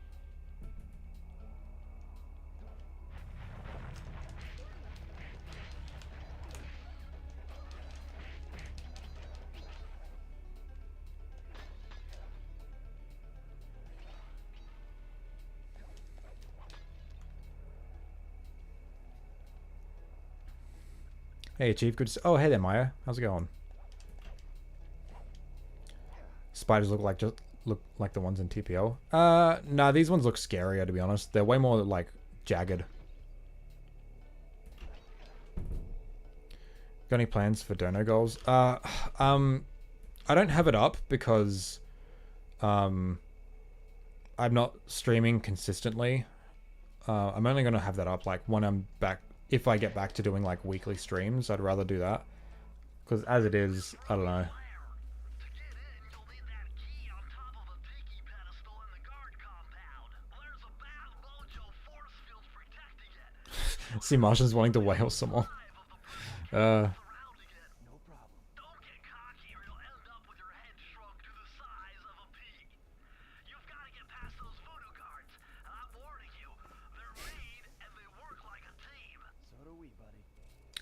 Hey, Chief. Good to see. Oh, hey there, Maya. How's it going? Spiders look like the ones in TPO. Nah, these ones look scarier, to be honest. They're way more, like, jagged. Got any plans for dono goals? I don't have it up because I'm not streaming consistently. I'm only going to have that up, like, when I'm back. If I get back to doing, like, weekly streams, I'd rather do that. Because as it is, I don't know. See, Martian's wanting to whale some more. No problem. Don't get cocky or you'll end up with your head shrunk to the size of a pea. You've got to get past those voodoo guards. And I'm warning you, they're mean and they work like a team. So do we, buddy.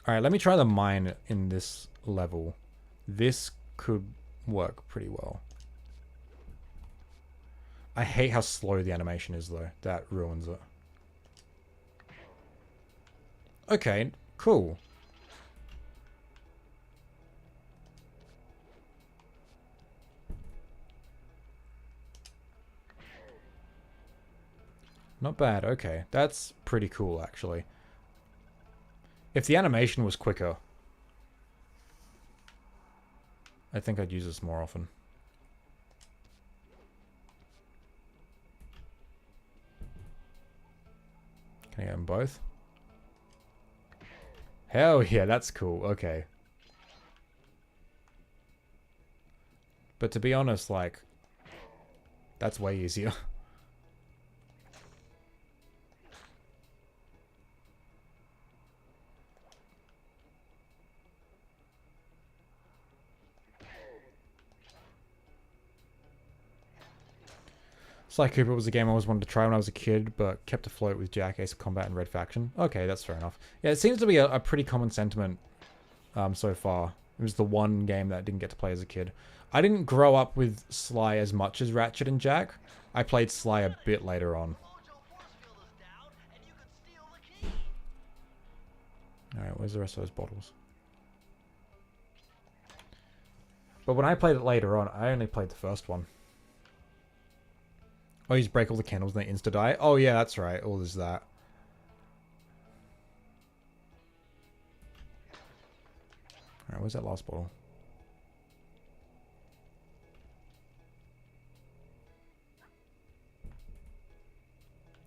Alright, let me try the mine in this level. This could work pretty well. I hate how slow the animation is, though. That ruins it. Okay, cool. Not bad, okay. That's pretty cool, actually. If the animation was quicker, I think I'd use this more often. Can I get them both? Hell yeah, that's cool. Okay. But to be honest, like, that's way easier. Sly Cooper was a game I always wanted to try when I was a kid, but kept afloat with Jack, Ace of Combat, and Red Faction. Okay, that's fair enough. Yeah, it seems to be a pretty common sentiment so far. It was the one game that I didn't get to play as a kid. I didn't grow up with Sly as much as Ratchet and Jack. I played Sly a bit later on. Alright, where's the rest of those bottles? But when I played it later on, I only played the first one. Oh, you just break all the candles and they insta-die? Oh, yeah, that's right. Oh, there's that. Alright, where's that last bottle?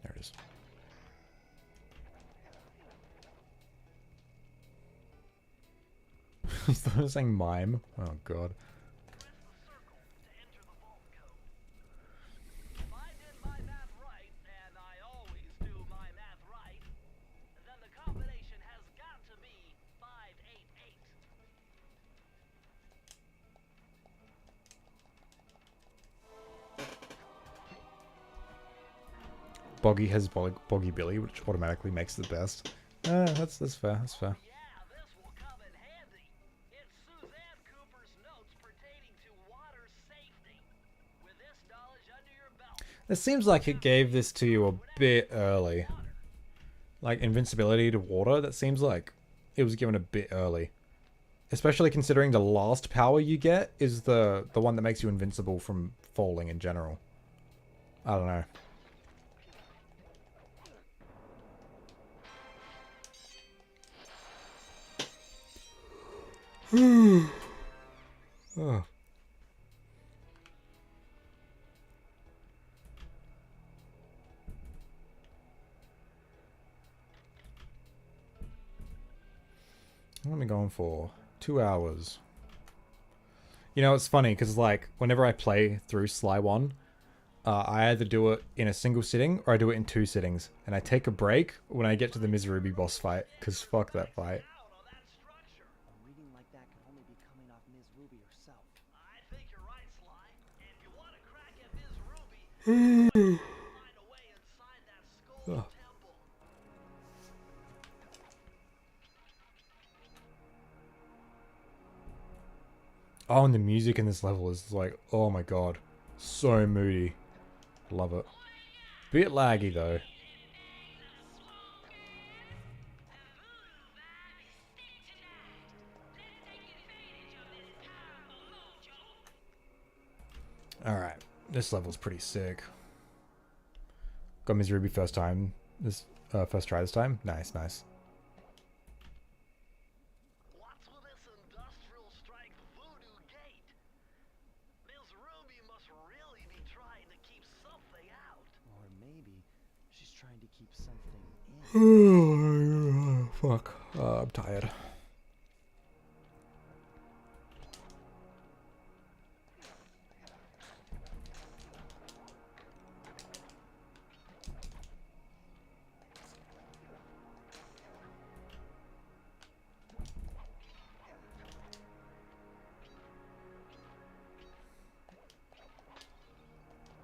There it is. I thought I was saying mime. Oh, God. Boggy has Boggy Billy, which automatically makes it the best. That's fair. That's fair. Yeah, this will come in handy. It's Suzanne Cooper's notes pertaining to water safety. With this knowledge under your belt, It seems like it gave this to you a bit early. Like invincibility to water, that seems like it was given a bit early. Especially considering the last power you get is the one that makes you invincible from falling in general. I don't know. Oh. What am I going for? 2 hours. You know, it's funny because like whenever I play through Sly 1, I either do it in a single sitting or I do it in 2 sittings. And I take a break when I get to the Ms. Ruby boss fight because fuck that fight. out on that structure. A reading like that could only be coming off Ms. Ruby herself. I think you're right, Sly. If you want to crack at Ms. Ruby, find a way inside that skull temple. Oh, and the music in this level is like, oh my god. So moody. Love it. Bit laggy though. Alright. This level's pretty sick. Got Ms. Ruby first time. First try this time. Nice, nice. What's with this industrial strength voodoo gate? Ms. Ruby must really be trying to keep something out. Or maybe she's trying to keep something in. Fuck. I'm tired.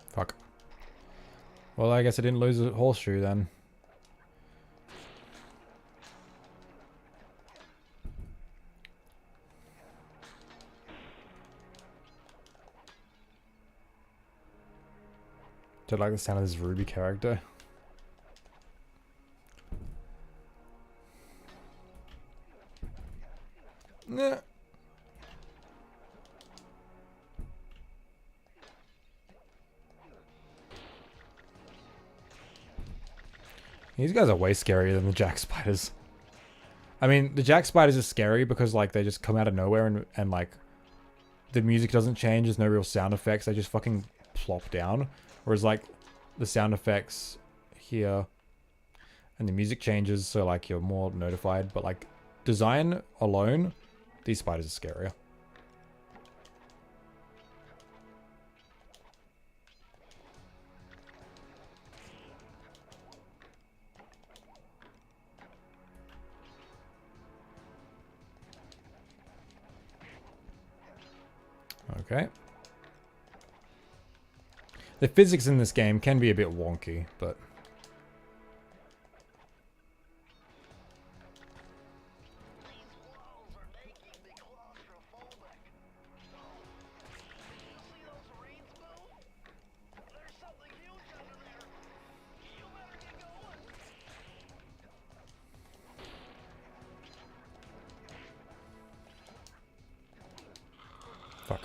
Fuck. Well, I guess I didn't lose a horseshoe then. Do you like the sound of this Ruby character? Nah. These guys are way scarier than the Jack Spiders. I mean, the Jack Spiders are scary because, like, they just come out of nowhere and like, the music doesn't change. There's no real sound effects. They just fucking plop down. Whereas, like, the sound effects here and the music changes, so, like, you're more notified. But, like, design alone, these spiders are scarier. Okay. The physics in this game can be a bit wonky, but... These walls are making me claustrophobic. You see those reeds move? There's something huge under there. You better get going. Fuck.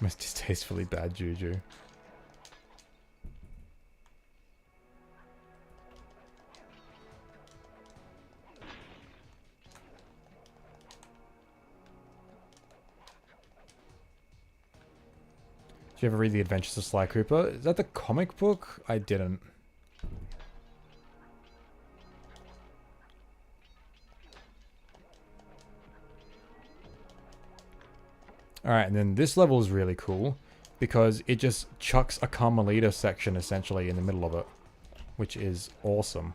Most distastefully bad juju. Did you ever read The Adventures of Sly Cooper? Is that the comic book? I didn't. Alright, and then this level is really cool because it just chucks a Carmelita section essentially in the middle of it, which is awesome.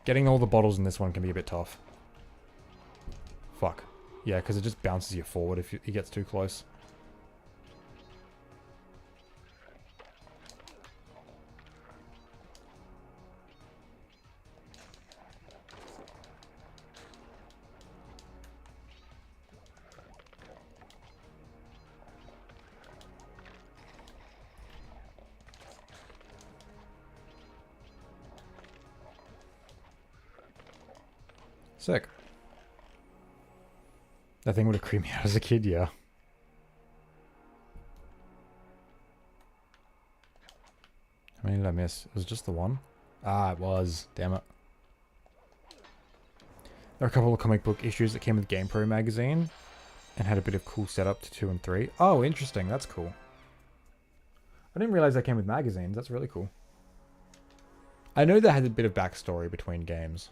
Getting all the bottles in this one can be a bit tough. Fuck. Yeah, because it just bounces you forward if he gets too close. Sick. That thing would have creeped me out as a kid, yeah. How many did I miss? It was just the one? Ah, it was. Damn it. There are a couple of comic book issues that came with GamePro magazine and had a bit of cool setup to 2 and 3. Oh, interesting. That's cool. I didn't realize that came with magazines. That's really cool. I know they had a bit of backstory between games.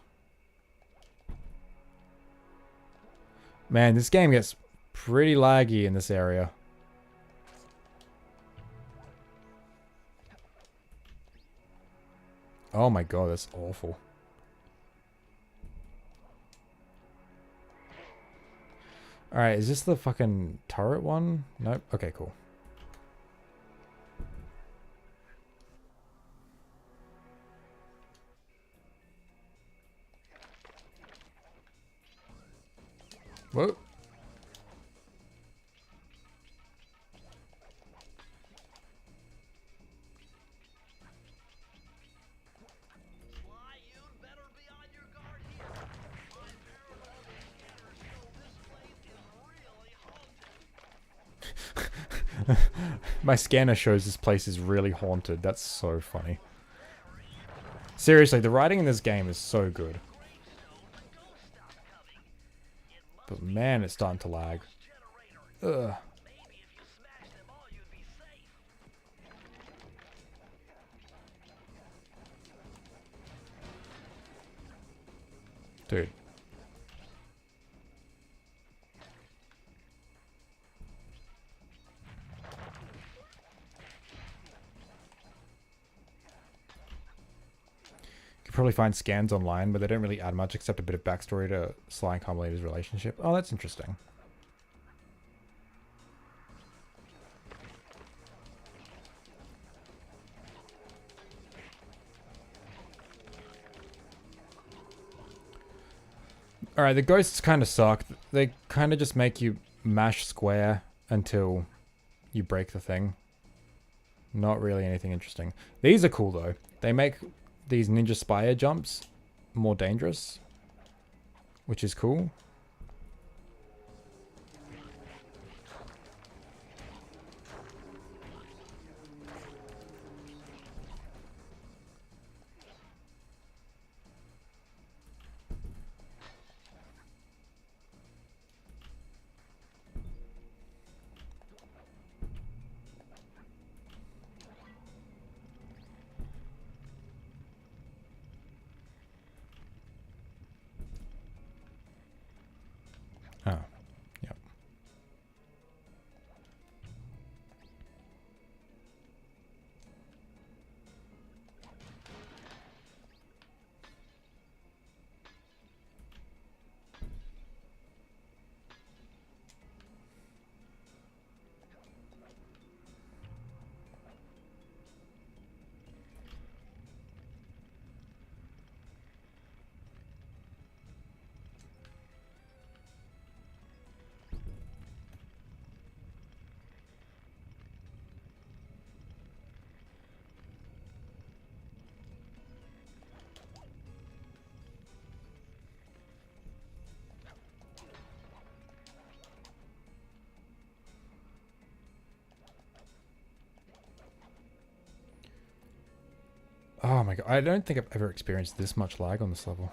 Man, this game gets pretty laggy in this area. Oh my god, that's awful. Alright, is this the fucking turret one? Nope. Okay, cool. Whoa. Sly, you'd better be on your guard here. My paranormal scanners show this place is really haunted. My scanner shows this place is really haunted. That's so funny. Seriously, the writing in this game is so good. But man, it's starting to lag. Ugh. Maybe if you smash them all, you'd be safe. Dude. You could probably find scans online, but they don't really add much except a bit of backstory to Sly and Carmelita's relationship. Oh, that's interesting. Alright, the ghosts kind of suck. They kind of just make you mash square until you break the thing. Not really anything interesting. These are cool though. They make these ninja spire jumps more dangerous, which is cool. Oh, yep. Oh my god, I don't think I've ever experienced this much lag on this level.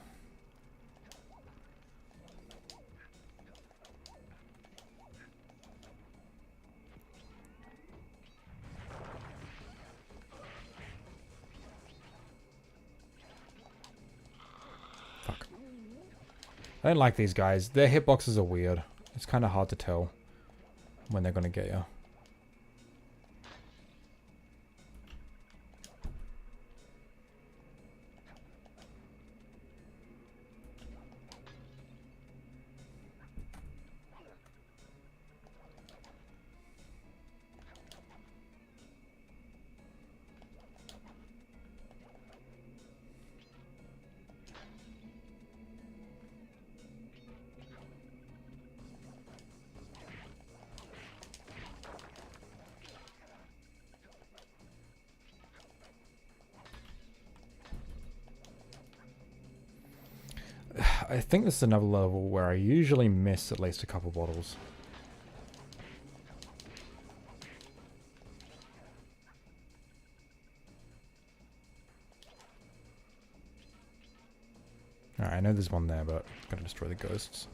Fuck. I don't like these guys. Their hitboxes are weird. It's kind of hard to tell when they're gonna get you. I think this is another level where I usually miss at least a couple bottles. Alright, I know there's one there, but gotta destroy the ghosts.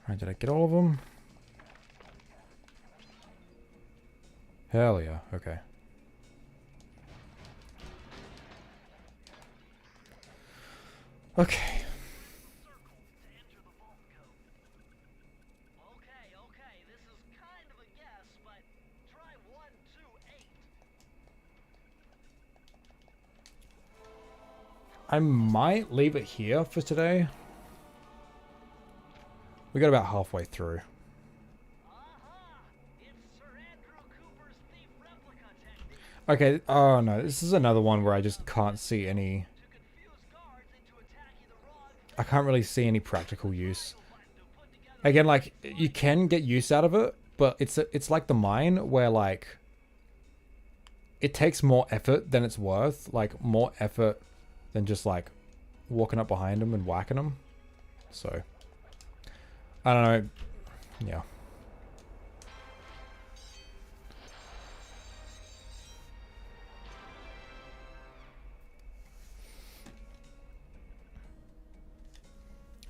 Alright, did I get all of them? Hell yeah, okay. Okay. Okay, this is kind of a guess, but try 128. I might leave it here for today. We got about halfway through. It's Sir Andrew Cooper's thief replica technique Okay, oh no, this is another one where I just can't see any... to confuse guards into attacking the wrong I can't really see any practical use. button to put together. Again, like, you can get use out of it, but it's like the mine where, like, it takes more effort than it's worth. Like, more effort than just, like, walking up behind them and whacking them. So, I don't know. Yeah.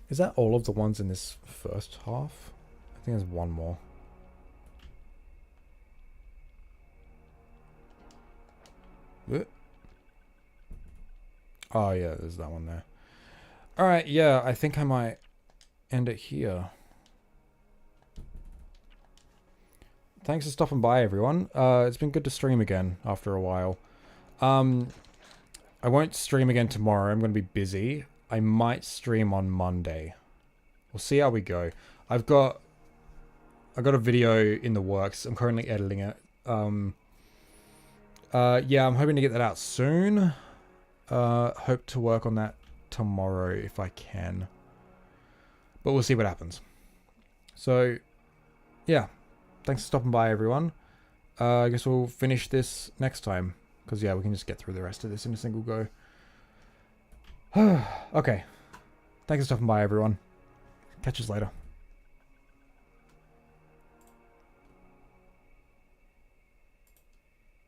Is that all of the ones in this first half? I think there's one more. Oh yeah, there's that one there. Alright, yeah, I think I might end it here. Thanks for stopping by, everyone. It's been good to stream again after a while. I won't stream again tomorrow. I'm going to be busy. I might stream on Monday. We'll see how we go. I've got a video in the works. I'm currently editing it. Yeah, I'm hoping to get that out soon. Hope to work on that tomorrow if I can. But we'll see what happens. So, yeah. Thanks for stopping by, everyone. I guess we'll finish this next time. Because, yeah, we can just get through the rest of this in a single go. Okay. Thanks for stopping by, everyone. Catch us later.